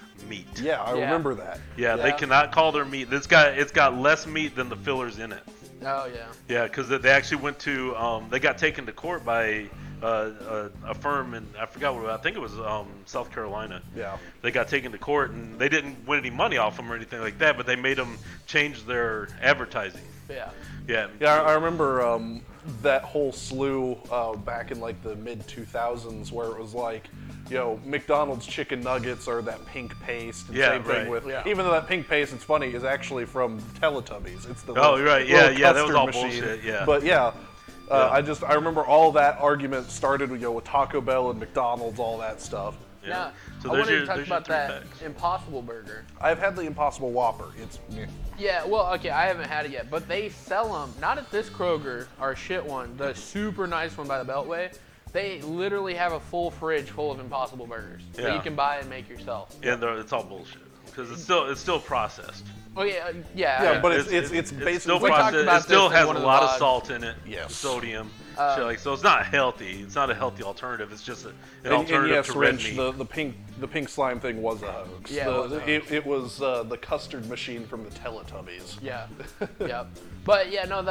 Yeah, I Yeah. remember that. Yeah, they Yeah. cannot call their meat. It's got less meat than the fillers in it. Oh yeah. Yeah, because they actually went to they got taken to court by a firm in I forgot what I think it was South Carolina. Yeah. They got taken to court and they didn't win any money off them or anything like that, but they made them change their advertising. Yeah. Yeah. Yeah, I remember that whole slew back in like the mid 2000s where it was like, you know, McDonald's chicken nuggets are that pink paste. And Yeah, same thing right. with, Yeah. even though that pink paste, it's funny, is actually from Teletubbies. It's the Oh, little, right. Yeah, little yeah, that was custard all machine. bullshit, yeah. But yeah. Yeah. I remember all that argument started, you know, with Taco Bell and McDonald's, all that stuff. Yeah. Now, So I there's wanted your- to talk there's your about 3 that facts. Impossible Burger. I've had the Impossible Whopper. It's Yeah, well, okay, I haven't had it yet, but they sell them, not at this Kroger, our shit one, the super nice one by the Beltway. They literally have a full fridge full of Impossible Burgers that Yeah. you can buy and make yourself. Yeah, it's all bullshit because it's still processed. Oh, yeah, yeah, but it's still basically We talked processed. about It still this in has one a of the lot of VODs. salt in it. Yes. Sodium. Shit like, so it's not healthy. It's not a healthy alternative. It's just an and alternative yes, to red Rich, meat. the pink slime thing was a hoax. Yeah, it was a hoax. It was the custard machine from the Teletubbies. Yeah, yeah. But yeah, no,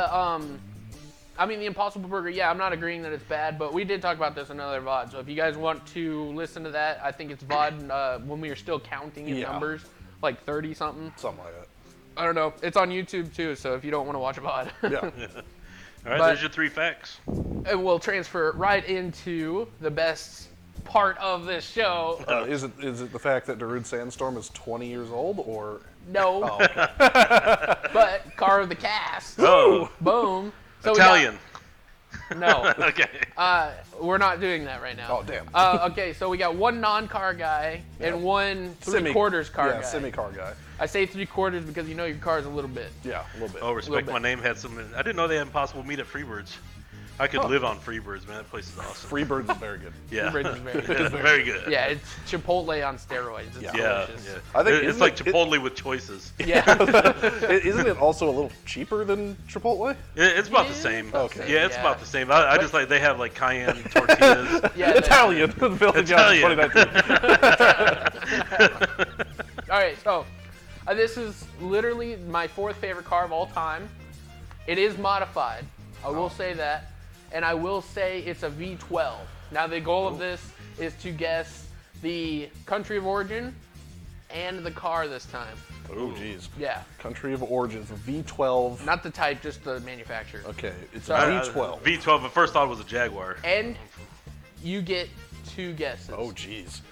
I mean, the Impossible Burger, yeah, I'm not agreeing that it's bad, but we did talk about this in another VOD. So if you guys want to listen to that, I think it's VOD when we are still counting in Yeah. numbers, like 30 something. Something like that. I don't know. It's on YouTube too, so if you don't want to watch a VOD. Yeah. All right, but- there's your 3 facts. And we'll transfer right into the best part of this show. Is it the fact that Darude Sandstorm is 20 years old, or No, oh, okay. but Car of the Cast. Oh, Boom. So we Italian. got- no. Okay. We're not doing that right now. Oh, damn. Okay, so we got one non-car guy and one Semi- three-quarters car yeah, guy. semi-car guy. I say three-quarters because you know your car's a little bit. Yeah, a little bit. Oh, respect. bit. My name had some. I didn't know they had Impossible Meat at Freebirds. I could live on Freebirds, man. That place is awesome. Freebirds is very good. Yeah. Freebirds is very good. Yeah, very good. Yeah, it's Chipotle on steroids. It's Yeah. Yeah, delicious. yeah. I think- it's isn't like it- Chipotle with choices. Yeah. Isn't it also a little cheaper than Chipotle? It's about the Yeah, same. Okay. Yeah, it's Yeah. about the same. I just like they have like cayenne tortillas. Yeah, Italian. Billy Johnson, Italian. 2019. All right, so this is literally my 4th favorite car of all time. It is modified. I will say that. And I will say it's a V12. Now, the goal of this is to guess the country of origin and the car this time. Oh, jeez. Yeah. Country of origins, V12. Not the type, just the manufacturer. Okay, it's So- V12. V12. But first thought it was a Jaguar. And you get 2 guesses. Oh, jeez.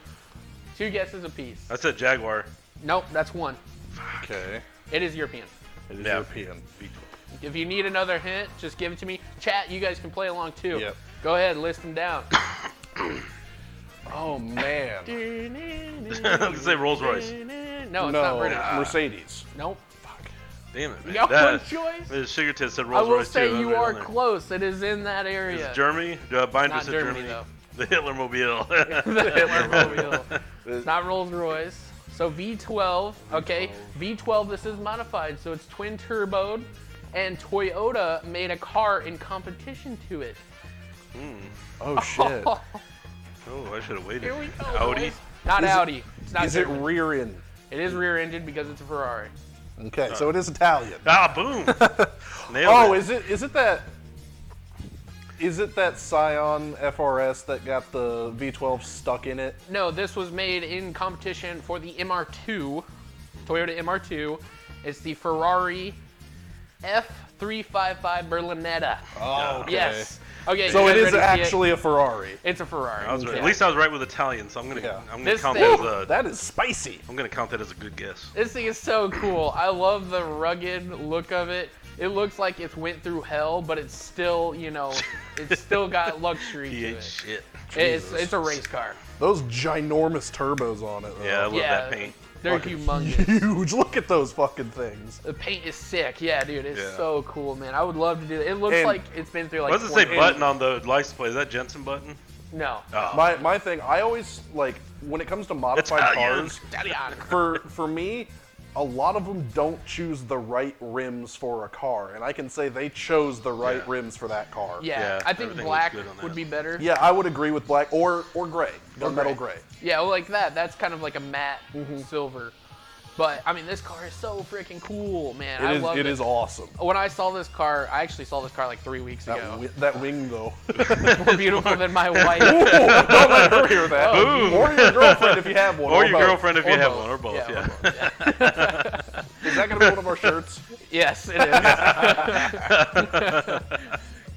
2 guesses apiece. I said Jaguar. Nope, that's 1. Okay. It is European. It is Yeah. European. V12. If you need another hint, just give it to me. Chat, you guys can play along too. Yep. Go ahead, list them down. Oh, man. I was gonna say Rolls Royce. No, it's not British. Mercedes. Nope. Damn it, man. You got one choice? The Sugar Tit said I Rolls will Royce say too. you That's right are on there. close. It is in that Is area. it Germany? Binder Not said Germany, Germany. though. The Hitler Mobile. The Hitlermobile. It's not Rolls Royce. So V12, okay. V12, this is modified, so it's twin turboed, and Toyota made a car in competition to it. Oh, shit. Oh, I should have waited. Here we go. Audi. boys. Not Is it- Audi. It's not Is it German. rear end? It is rear-ended because it's a Ferrari. Okay, so it is Italian. Ah, boom. Nailed Oh, it. is it that Scion FRS that got the V12 stuck in it? No, this was made in competition for the MR2, Toyota MR2, It's the Ferrari F355 Berlinetta. Oh, okay. Yes. Okay. So you it guys is ready to see actually a Ferrari. It's a Ferrari. I was right. Yeah. At least I was right with Italian, so I'm gonna This count thing- that as a That is spicy. I'm gonna count that as a good guess. This thing is so cool. I love the rugged look of it. It looks like it's went through hell, but it's still, it's still got luxury He to ain't it. shit. It's a race car. Those ginormous turbos on it, though. Yeah, I love Yeah. that paint. They're Fucking humongous. Huge. Look at those fucking things. The paint is sick. Yeah, dude, it's Yeah. so cool, man. I would love to do it. It looks And- like it's been through like. What does it say 20 button on the license plate? Is that Jensen button? No. Oh. My thing, I always, like, when it comes to modified Italian. cars, Italiano. for me, a lot of them don't choose the right rims for a car, and I can say they chose the right Yeah. rims for that car. Yeah, Yeah, I think everything black looks good on that. would be better. Yeah, I would agree with black or gray, gunmetal gray. gray. Yeah, well, like that. That's kind of like a matte Mm-hmm. silver. But I mean, this car is so freaking cool, man. I love it. It is awesome. When I saw this car, I actually saw this car like 3 weeks ago. That wing, though. More beautiful than my wife. Don't let her hear that. Boom. Or your girlfriend if you have one. Or your both. girlfriend if you Or have both. one, or both. Yeah, Yeah. or both, yeah. Is that going to be one of our shirts? Yes, it is.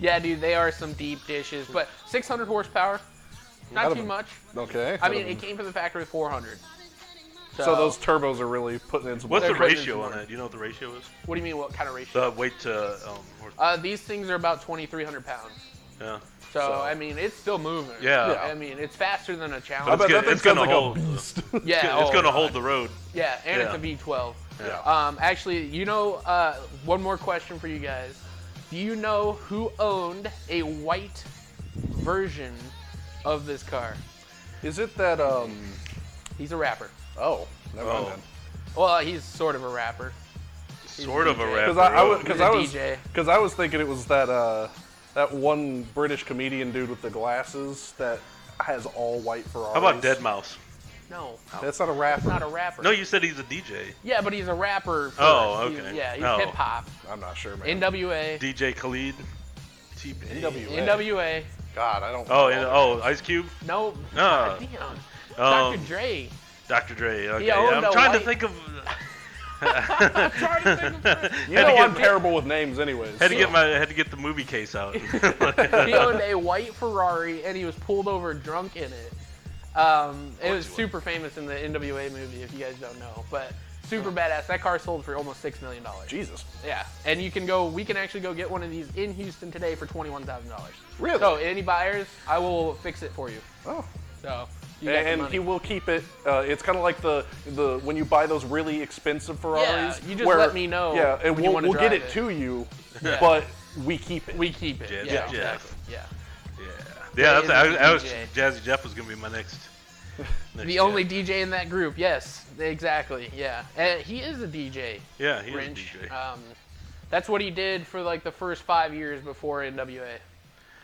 Yeah, dude, they are some deep dishes, but 600 horsepower, not That'd too be- much. Okay. I mean, it came from the factory with 400. So those turbos are really putting in some. What's the They're putting ratio in on some that? Do you know what the ratio is? What do you mean? What kind of ratio? The weight to These things are about 2,300 pounds. yeah. So I mean, it's still moving. Yeah. I mean, it's faster than a I Challenger. bet that It's thing gonna sounds like hold. a beast. Yeah, It's oh, gonna God. hold the road. Yeah, and Yeah. it's a V12. Yeah. Actually, one more question for you guys. Do you know who owned a white version of this car? Is it that, He's a rapper. oh, never mind Oh. then. Well, he's sort of a rapper. Sort of a DJ. rapper. Because He's a DJ. because I was thinking it was that one British comedian dude with the glasses that has all white Ferraris. How about Dead Mouse? No, That's not a rapper. he's not a rapper. No, you said he's a DJ. Yeah, but he's a rapper. First. Oh, He's- okay. yeah, he's Oh. hip hop. I'm not sure, man. NWA. DJ Khalid. NWA. NWA. God, I don't. Oh, know. Ice Cube. No. Ah. Damn. Um, Dr. Dre. Dr. Dre. Okay, He owned I'm a trying to white- think of. I'm trying to think of You know I'm get- terrible with names, anyways. Had to so. get the movie case out. He owned a white Ferrari and he was pulled over drunk in it. It was super famous in the NWA movie, if you guys don't know. But super badass. That car sold for almost $6 million. Jesus. Yeah, and we can actually go get one of these in Houston today for $21,000. Really? So any buyers, I will fix it for you. Oh. So you got the And money. he will keep it. It's kind of like the when you buy those really expensive Ferraris. you just where- let me know Yeah, and when you wanna we'll get drive it it. to you, Yeah. but we keep it. We keep it. Jazzy yeah, Jeff. exactly. Yeah. Yeah, Jay I was is the DJ. Jazzy Jeff was gonna be my next. The only DJ in that group. Yes, exactly. Yeah, and he is a DJ. Yeah, he Wrench. is a DJ. That's what he did for like the first 5 years before NWA.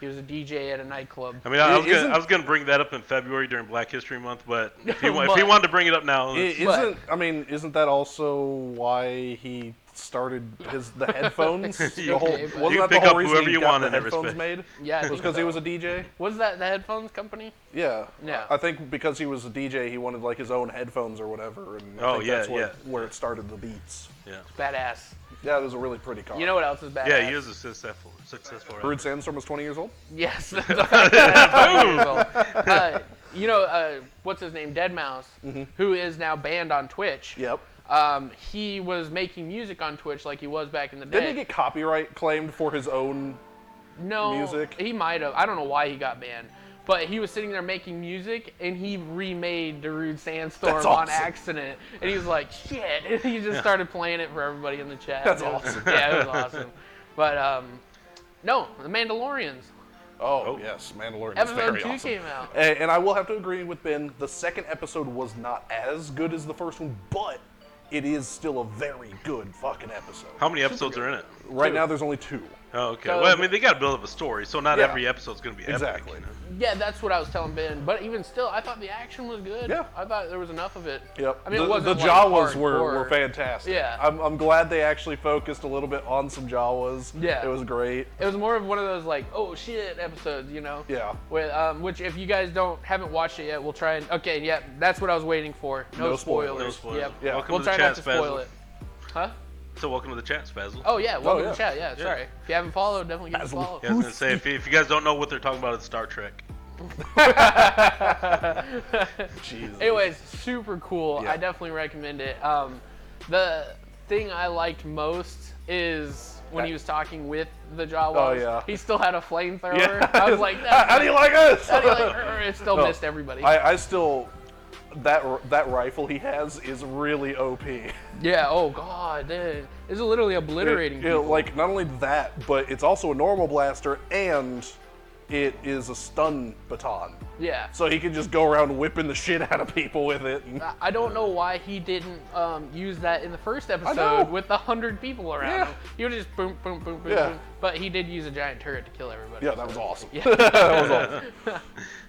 He was a DJ at a nightclub. I mean, I Isn't- was gonna bring that up in February during Black History Month, but if he But- wanted to bring it up now, Isn't that also why he started the headphones? You Wasn't can that pick the whole up reason whoever he you got want the in that headphones respect. made? Yeah, I Was think because he so. was a DJ? Was that the headphones company? Yeah. Yeah. I think because he was a DJ, he wanted like his own headphones or whatever, and I Oh, think yeah, that's yeah. where it started the beats. yeah, Badass. Yeah, it was a really pretty car. You know what else is badass? yeah, he is a successful. Rude Sandstorm was 20 years old? Yes. Boom. What's his name? Deadmau5, who is now banned on Twitch. Yep. He was making music on Twitch like he was back in the day. Didn't he get copyright claimed for his own? No, music? He might have. I don't know why he got banned. But he was sitting there making music, and he remade Darude Sandstorm That's on awesome. accident. And he was like, shit. And he just started playing it for everybody in the chat. That's It was- awesome. Yeah, it was awesome. But, no, The Mandalorians. Oh, yes, Mandalorian is Episode very 2 awesome. came out. And I will have to agree with Ben. The second episode was not as good as the first one, but it is still a very good fucking episode. How many episodes are in it? Right now, there's only 2. Oh, okay. So- Well, I mean, they got to build up a story, so not Yeah. every episode's gonna be Exactly. epic. Yeah, that's what I was telling Ben. But even still, I thought the action was good. Yeah. I thought there was enough of it. Yep. I mean, the it wasn't the like Jawas were hardcore. fantastic. Yeah. I'm glad they actually focused a little bit on some Jawas. Yeah. It was great. It was more of one of those like, oh shit episodes, you know? Yeah. Which if you guys haven't watched it yet, we'll try and that's what I was waiting for. No No spoilers. spoilers. No spoilers. Yep. Yeah. Welcome We'll to the try not chat, to spoil Spaz. it. Huh? So welcome to the chat, Spazzle. Oh yeah, welcome yeah. to the chat. Yeah, sorry. If you haven't followed, definitely give us a follow. Yeah, I was gonna say if you guys don't know what they're talking about, it's Star Trek. Jesus. Anyways, super cool. Yeah. I definitely recommend it. The thing I liked most is when he was talking with the Jawas. Oh, yeah. He still had a flamethrower. Yeah. I was like, How do you like us? How do you like her? It still No, missed everybody. I still that rifle he has is really OP. Yeah. Oh God, dude. It's literally obliterating people. Like not only that, but it's also a normal blaster and it is a stun baton. Yeah. So he can just go around whipping the shit out of people with it. And, I don't know why he didn't use that in the first know. episode with 100 people around Yeah. him. He would just boom, boom, boom, boom, Yeah. boom. But he did use a giant turret to kill everybody. yeah, that was awesome. Yeah. That was awesome.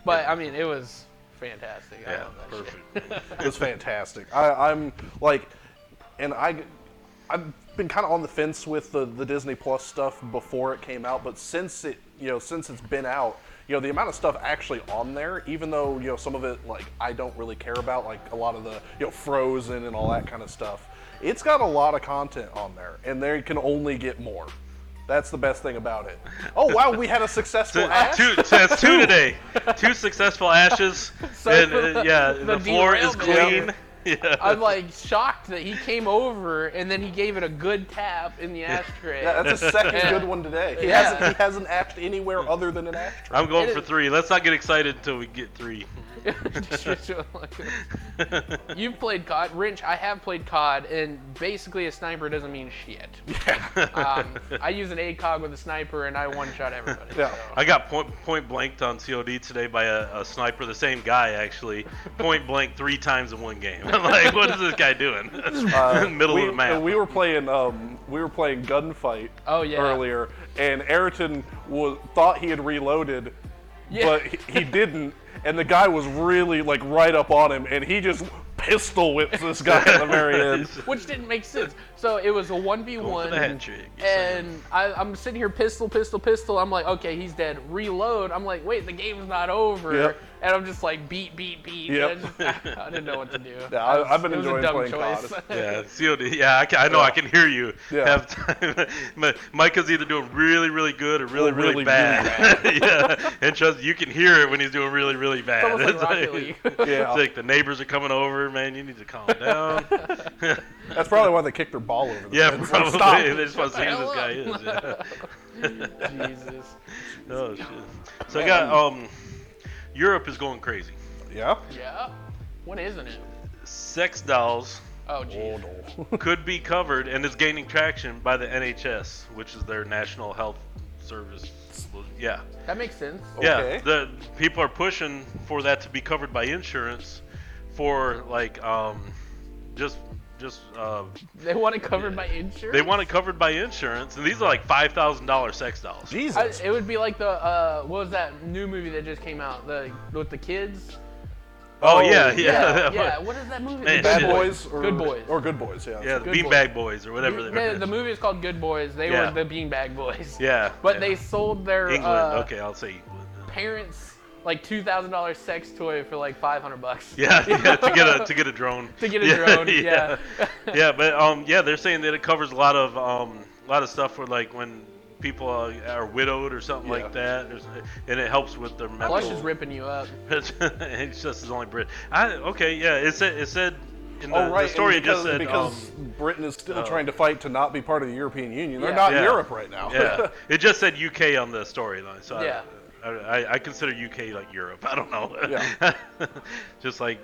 But I mean, it was fantastic. I Yeah, love that perfect. shit. It was fantastic. I'm like, and I've been kind of on the fence with the Disney Plus stuff before it came out, but since it's been out, the amount of stuff actually on there, even though some of it like I don't really care about, like a lot of the Frozen and all that kind of stuff, it's got a lot of content on there, and they can only get more. That's the best thing about it. Oh wow, we had a successful ash. That's two today. 2 successful ashes, and the the floor is derailment. clean. Yeah. I'm like shocked that he came over and then he gave it a good tap in the ashtray. Yeah, that's his second good one today. He hasn't ashed anywhere other than an ashtray. I'm going for 3. Let's not get excited until we get 3. You've played COD. Wrench, I have played COD, and basically a sniper doesn't mean shit. I use an ACOG with a sniper, and I one-shot everybody. Yeah. So. I got point blanked on COD today by a sniper, the same guy actually, point blank 3 times in one game. I'm like, what is this guy doing? Middle of the map. We were playing Gunfight earlier, and Ayrton thought he had reloaded, but he didn't, and the guy was really like right up on him, and he just pistol whips this guy at the very end. Which didn't make sense. So it was a 1v1, the head trick, and I'm sitting here pistol. I'm like, okay, he's dead. Reload. I'm like, wait, the game's not over. Yep. And I'm just like, beat. Yep. I didn't know what to do. Yeah, I've been It was a enjoying dumb playing choice. COD. Yeah, COD. Yeah, I know. Yeah. I can hear you. Yeah. Have time. Micah's either doing really, really good or really, really, really bad. Yeah, and trust you can hear it when he's doing really, really bad. It's almost like Rocket League. Yeah. It's like the neighbors are coming over. Man, you need to calm down. That's probably why they kicked their ball over the Yeah, fence. probably. Like, stop. They just want to see who this guy Hell is. Yeah. Jesus. Oh shit. So I got Europe is going crazy. Yeah. Yeah. What isn't it? Sex dolls Oh, geez. Oh no. could be covered and is gaining traction by the NHS, which is their National Health Service. Yeah. That makes sense. Okay. Yeah, the people are pushing for that to be covered by insurance for like just They want it covered by insurance? they want it covered by insurance, and these are like $5,000 sex dolls. Jesus. It would be like the what was that new movie that just came out? With the kids? Oh, yeah. Yeah. What is that movie? Man, Bad shit. Boys or Good Boys. or Good Boys. Yeah. Yeah, the Good Beanbag Boys or whatever they were. The movie is called Good Boys. They Yeah. were the Beanbag Boys. Yeah. But yeah. they sold their England. Okay, I'll say England. parents like $2,000 sex toy for like $500. Yeah, to get a drone. To get a drone, yeah. Yeah, but they're saying that it covers a lot of stuff for like when people are widowed or something Yeah. like that, and it helps with their mental. Plush is ripping you up. It's just his only Brit. It said in the, Oh right. the story and it just said because Britain is still trying to fight to not be part of the European Union. They're Yeah. not in Yeah. Europe right now. yeah, it just said UK on the storyline. So Yeah. I consider UK like Europe. I don't know. Yeah. Just like.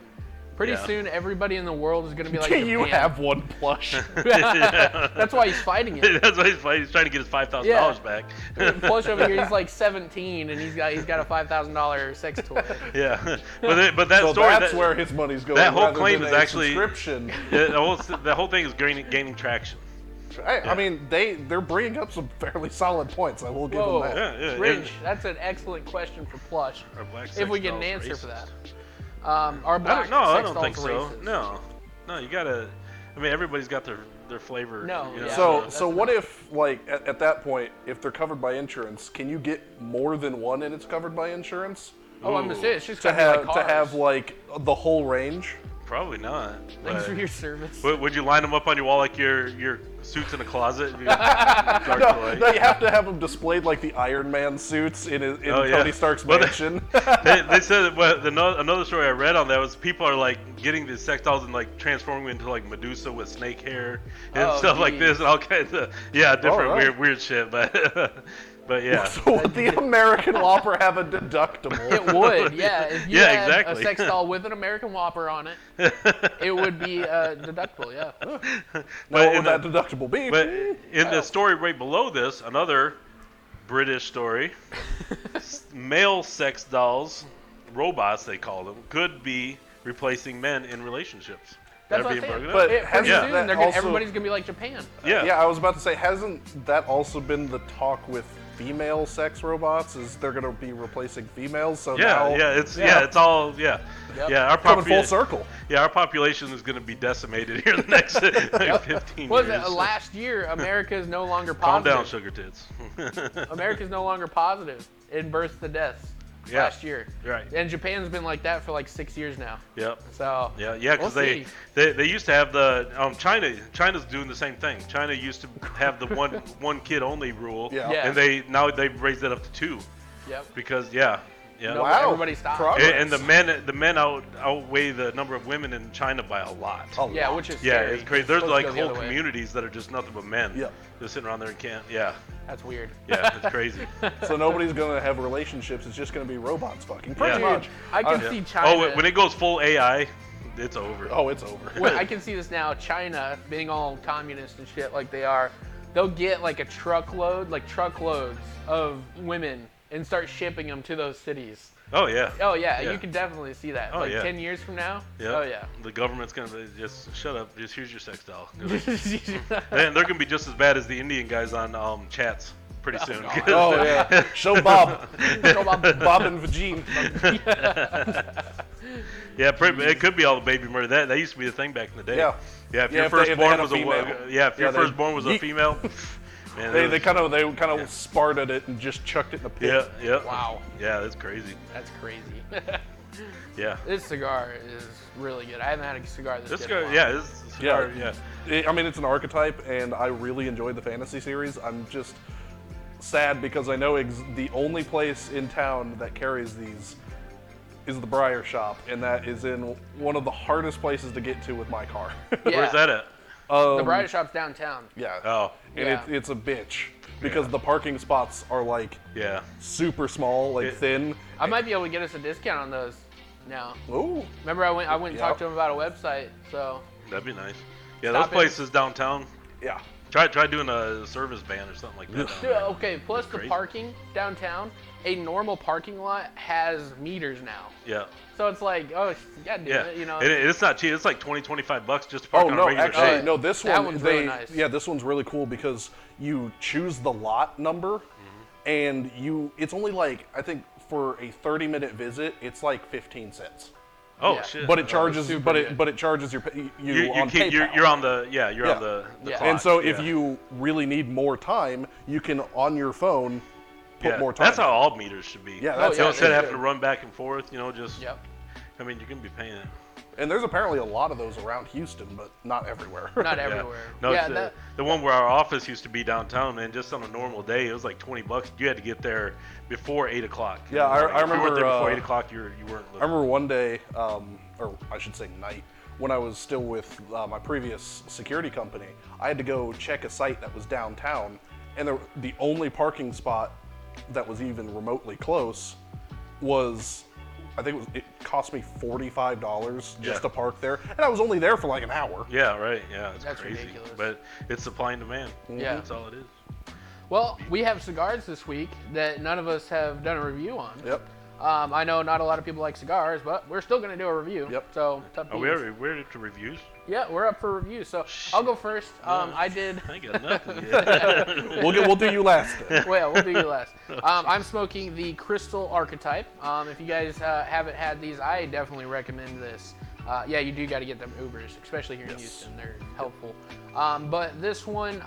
Pretty Yeah. soon, everybody in the world is going to be like Do you Japan. have one plush? That's why he's fighting it. That's why he's fighting. He's trying to get his $5,000 back. Plush over here, he's like 17, and he's got a $5,000 sex toy. Yeah, but that So story. that's where his money's going. that whole rather claim than is a actually- subscription. the whole thing is gaining traction. I mean, they're bringing up some fairly solid points. I will give Whoa, them that. Yeah, Rich, that's an excellent question for Plush. Are black If sex we get an dolls answer racist? for that. Our black I sex don't dolls think so. racist. No, you gotta. I mean, everybody's got their flavor. No, you know, yeah. So what if, like, at that point, if they're covered by insurance, can you get more than one and it's covered by insurance? Oh, I'm gonna say it's just To gonna be have like cars. like the whole range. Probably not. Thanks for but- your service. Would you line them up on your wall like your suits in a closet? Dark to light? No, you have to have them displayed like the Iron Man suits in Oh, yeah. Tony Stark's Well, mansion. They said another story I read on that was people are like getting these sex dolls and like transforming into like Medusa with snake hair and Oh, stuff like geez. this and all kinds of different right. weird shit. But yeah. So would the American Whopper have a deductible? It would, yeah. If you Yeah, had exactly. a sex doll with an American Whopper on it, it would be deductible, yeah. Now, But what in would that deductible be? But in the story right below this, another British story, male sex dolls, robots they call them, could be replacing men in relationships. That's They're what I'm being saying. broken But up. Pretty hasn't Yeah. soon, that also- everybody's going to be like Japan. Yeah, I was about to say, hasn't that also been the talk with female sex robots? Is they're going to be replacing females? So now, it's all Yep. our coming full circle. Yeah, our population is going to be decimated here in the next like 15 What was years. it? Last year, America is no longer Calm down, positive. sugar tits. America's no longer positive in births to deaths. Yeah. Last year. Right. And Japan's been like that for like 6 years now. Yep. So Yeah, because we'll they used to have the China's doing the same thing. China used to have the one kid only rule. Yeah. Yeah. And they've raised it up to 2 Yep. because No, Wow. everybody stopped. Progress. And the men outweigh the number of women in China by a lot. A Yeah, lot. which is Yeah, scary. it's crazy. There's supposed like to go the whole other way. communities that are just nothing but men. Yeah. Just sitting around there and can't. Yeah. That's weird. Yeah, it's crazy. So nobody's going to have relationships. It's just going to be robots fucking. Pretty Yeah. much. I can Yeah. see China. Oh, when it goes full AI, it's over. Oh, it's over. Well, I can see this now. China being all communist and shit like they are, they'll get like truckloads of women and start shipping them to those cities. Oh yeah. Oh yeah, Yeah. you can definitely see that. Oh, like yeah. 10 years from now. Yeah. Oh yeah. The government's gonna be just shut up. Just here's your sex doll. And they're gonna be just as bad as the Indian guys on chats pretty soon. God. Oh yeah. Show Bob. Show Bob. Bob and Vagine. Yeah, it could be all the baby murder. That used to be the thing back in the day. Yeah. Yeah, if Yeah, your if they firstborn had a was a female. if Yeah, your they- firstborn was a yeet. female. Man, They it was- kind of sparted it and just chucked it in the pit. Yeah. Wow. Yeah, that's crazy. That's crazy. Yeah. This cigar is really good. I haven't had a cigar this This good. in a guy, while. yeah, this cigar, yeah. I mean, it's an archetype, and I really enjoyed the fantasy series. I'm just sad because I know the only place in town that carries these is the Briar Shop, and that is in one of the hardest places to get to with my car. Yeah. Where's that at? The bridal shop's downtown. Yeah. Oh, And Yeah. it's a bitch because the parking spots are like yeah. super small, like It- thin. I might be able to get us a discount on those now. Ooh. Remember, I went and Yeah. talked to him about a website. So That'd be nice. Yeah, Stop those it. places downtown. Yeah. Try doing a service ban or something like that. down Dude, there. okay. Plus the Crazy. parking downtown, a normal parking lot has meters now. Yeah. So it's like, oh, God damn Yeah. it, you know. And it's not cheap. It's like $20-25 just to park Oh on a no, regular actually day. no. This That one, one's really nice. Yeah, this one's really cool because you choose the lot number, and it's only like I think for a 30-minute visit, it's like 15 cents. Oh Yeah. shit. But it charges, super but it good. but it charges you on can't- PayPal. you're on the you're Yeah. on the Yeah. clock. And so if yeah. you really need more time, you can on your phone put yeah. more time. That's how all meters should be. Yeah, Oh, that's yeah, So instead of it having should. to run back and forth, just Yep. I mean, you can be paying it. And there's apparently a lot of those around Houston, but not everywhere. Not Yeah. everywhere. No, yeah, it's, the one where our office used to be downtown, man. Just on a normal day, it was like $20. You had to get there before 8 o'clock. Yeah, I If you weren't remember, there before 8 uh, o'clock. You weren't. I remember one day, or I should say night, when I was still with my previous security company, I had to go check a site that was downtown, and the only parking spot that was even remotely close was, I think it cost me $45 just Yeah. to park there, and I was only there for like an hour. Yeah, right. Yeah, it's That's crazy. ridiculous. But it's supply and demand. Yeah. That's all it is. Well, we have cigars this week that none of us have done a review on. Yep. I know not a lot of people like cigars, but we're still going to do a review. Yep. So, it's up to Are you. we to reviews? Yeah, we're up for review. So, I'll go first. I did. I ain't got nothing yet. We'll do you last then. Well, yeah, we'll do you last. I'm smoking the Crystal Archetype. If you guys haven't had these, I definitely recommend this. Yeah, you do got to get them Ubers, especially here in Yes. Houston. They're helpful. But this one,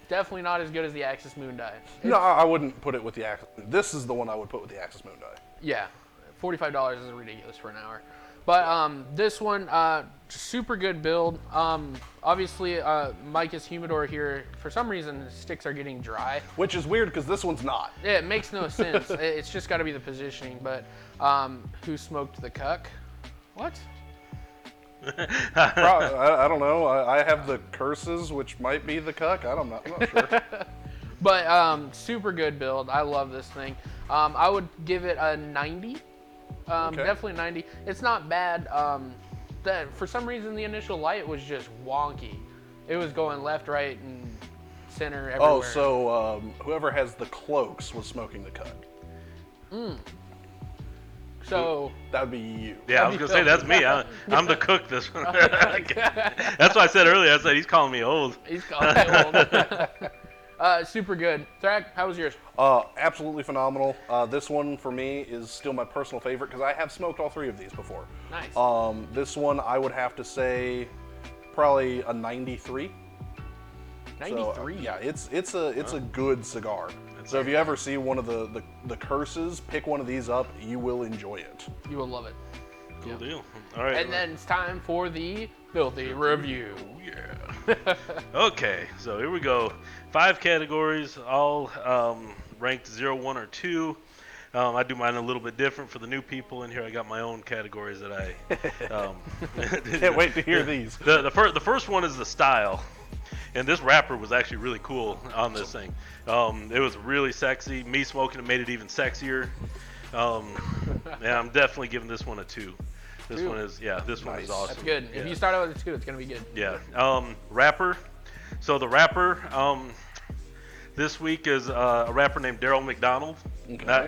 definitely not as good as the Axis Moon Die. No, I wouldn't put it with the Axis. This is the one I would put with the Axis Moon Die. Yeah, $45 is ridiculous for an hour. But this one, super good build. Obviously, Micah's Humidor here, for some reason, the sticks are getting dry. Which is weird because this one's not. Yeah, it makes no sense. It's just got to be the positioning. But who smoked the cuck? What? I don't know. I have the curses, which might be the cuck. I'm not sure. But super good build. I love this thing. I would give it a 90. Definitely 90. It's not bad. For some reason, the initial light was just wonky. It was going left, right, and center everywhere. Oh, so whoever has the cloaks was smoking the cuck. So that would be you. Yeah, I was gonna say that's me. I'm the cook this one. That's what I said earlier. I said he's calling me old. He's calling me old. Super good. Thrak, how was yours? Absolutely phenomenal. This one for me is still my personal favorite because I have smoked all three of these before. Nice. This one I would have to say probably a 93. 93. So, yeah, it's a good cigar. So if you ever see one of the curses, pick one of these up. You will enjoy it. You will love it. Cool deal. All right. And then it's time for the filthy review. Yeah. Okay, so here we go. 5 categories, all ranked 0, 1, or 2. I do mine a little bit different for the new people in here. I got my own categories that I can't wait to hear these. The first one is the style. And this wrapper was actually really cool on this thing. It was really sexy. Me smoking it made it even sexier. Yeah, I'm definitely giving this one a 2. This one is Nice. awesome. That's good. Yeah. If you start out with a 2, it's gonna be good. Yeah. Wrapper. So the wrapper this week is a rapper named Daryl McDonald. Okay.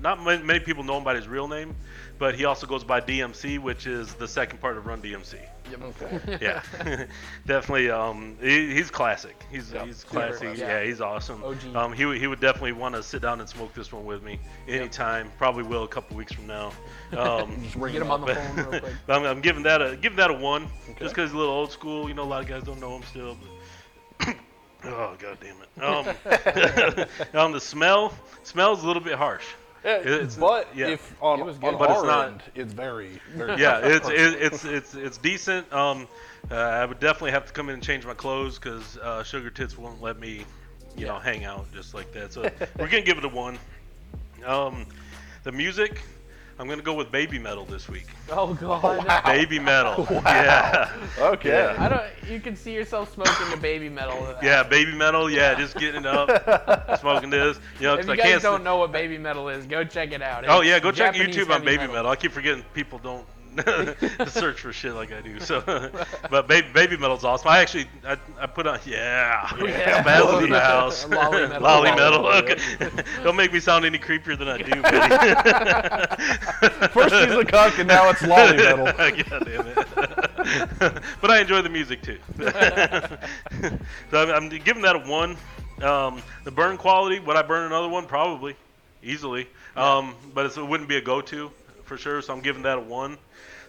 Not many people know him by his real name, but he also goes by DMC, which is the second part of Run DMC. Yep. Okay. Yeah, definitely. He's classic. He's classic. classic. Yeah, he's awesome. OG. He would definitely want to sit down and smoke this one with me anytime. Probably will a couple weeks from now. Get him on the phone real quick. I'm giving that a 1, just because he's a little old school. You know, a lot of guys don't know him still. But oh, god damn it. The smells a little bit harsh. If on our end, it's very, very yeah, it's decent. I would definitely have to come in and change my clothes because Sugar Tits won't let me, you know, hang out just like that. So we're gonna give it a 1. The music, I'm gonna go with Baby Metal this week. Oh god. Wow. Baby Metal. Wow. Yeah. Okay. Yeah. You can see yourself smoking a Baby Metal. Yeah, Baby Metal. Yeah, just getting up, smoking this. You know, If 'cause you I guys can't don't know what Baby Metal is, go check it out. Oh yeah, go It's check Japanese YouTube on heavy Baby Metal. I keep forgetting people don't search for shit like I do. So, but Baby Metal's awesome. I put on Basil's in the house. Lolly Metal. Lolly Metal. Okay. Don't make me sound any creepier than I do, buddy. First he's a cuck and now it's Lolly Metal. God damn it. But I enjoy the music too. So I'm giving that a 1. The burn quality, would I burn another one? Probably, easily. But it wouldn't be a go-to for sure. So I'm giving that a 1.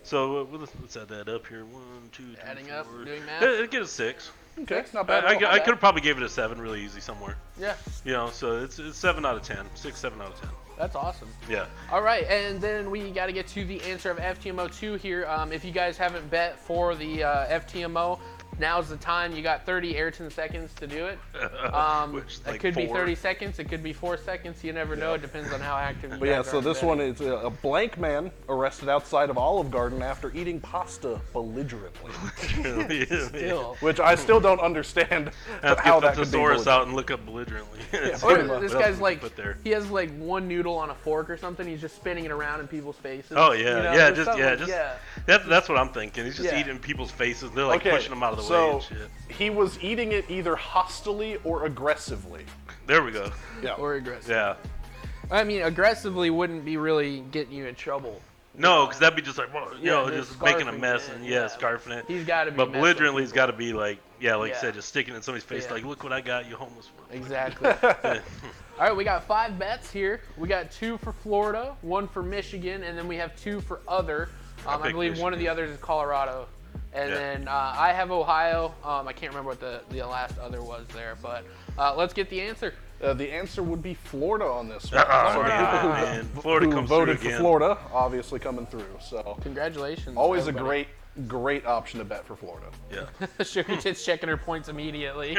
So let's add that up here. 1, 2, 3, Adding 4. up, doing math. It'd get a 6. Okay, not bad. I could have probably gave it a 7 really easy somewhere. Yeah, You know, so it's 7 out of 10. 6, 7 out of 10. that's awesome. Yeah. All right, and then we got to get to the answer of FTMO 2 here. If you guys haven't bet for the FTMO, now's the time. You got 30 Ayrton seconds to do it. It could be 30 seconds. It could be 4 seconds. You never know. It depends on how active you But yeah, guys so are this betting. one is a blank man arrested outside of Olive Garden after eating pasta belligerently. Still. Which I still don't understand I have to how get that the could be thesaurus belligerent. out and look up belligerently. Or Pretty much. this What else guy's did we like, put there? he has like one noodle on a fork or something. He's just spinning it around in people's faces. Oh yeah, You know, yeah, there's something- that's what I'm thinking. He's just Yeah. eating people's faces. They're like Okay, pushing them out of the way so and shit. he was eating it either hostily or aggressively. There we go. Yeah. Or aggressive. Yeah. I mean, aggressively wouldn't be really getting you in trouble. No, because that'd be just like, well, you Yeah, know, just making a scarfing mess it, and yeah. scarfing it. He's got to be. But messing belligerently, with he's got to be like, like you Yeah. said, just sticking it in somebody's face, Yeah. like, look what I got, you homeless. people. Exactly. All right, we got 5 bets here. We got 2 for Florida, 1 for Michigan, and then we have 2 for other. I picked believe one of the Michigan. others is Colorado. And Yeah. then I have Ohio. I can't remember what the last other was there, but let's get the answer. The answer would be Florida on this one. Man. Florida who comes voted through for again. Florida, obviously coming through. So Congratulations. always a everybody. great option to bet for Florida. Yeah. Sugar Tits checking her points immediately.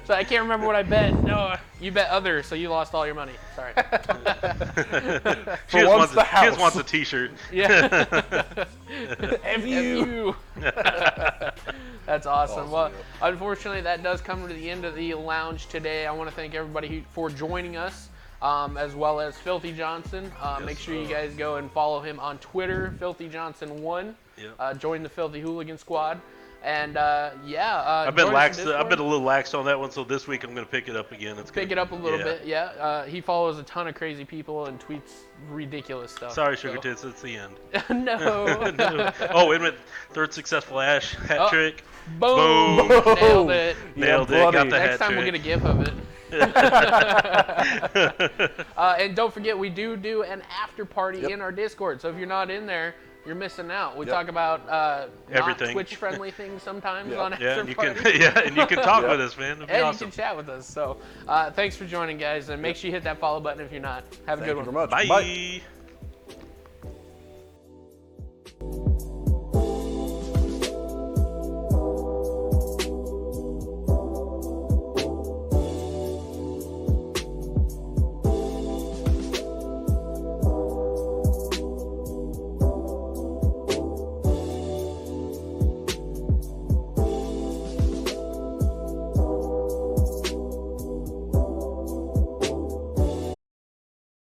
So I can't remember what I bet. No, you bet other, so you lost all your money. Sorry. She once, the just house. wants a T-shirt. Yeah. FU. That's awesome. Well, yeah. unfortunately, that does come to the end of the lounge today. I want to thank everybody for joining us, as well as Filthy Johnson. Make sure you guys go and follow him on Twitter, Filthy Johnson1. Yep. Join the Filthy Hooligan Squad. And I've been join us lax. on I've been a Discord. little lax on that one, so this week I'm going to pick it up again. Pick it up a little bit, yeah. He follows a ton of crazy people and tweets ridiculous stuff. Sorry, Sugar Tits, it's the end. No. No. Oh, wait a minute. Third successful Ash hat trick. Boom. Boom. Nailed it. Nailed it. buddy. Got the Next hat time trick. we'll get a GIF of it. And don't forget, we do an after party in our Discord. So if you're not in there, you're missing out. We talk about not Everything. Twitch-friendly things sometimes Yep. on after Yeah, and you party. can and you can talk with us, man. It'd be And awesome. you can chat with us. So thanks for joining, guys. And make sure you hit that follow button if you're not. Have a Thank good you one. very much. Bye.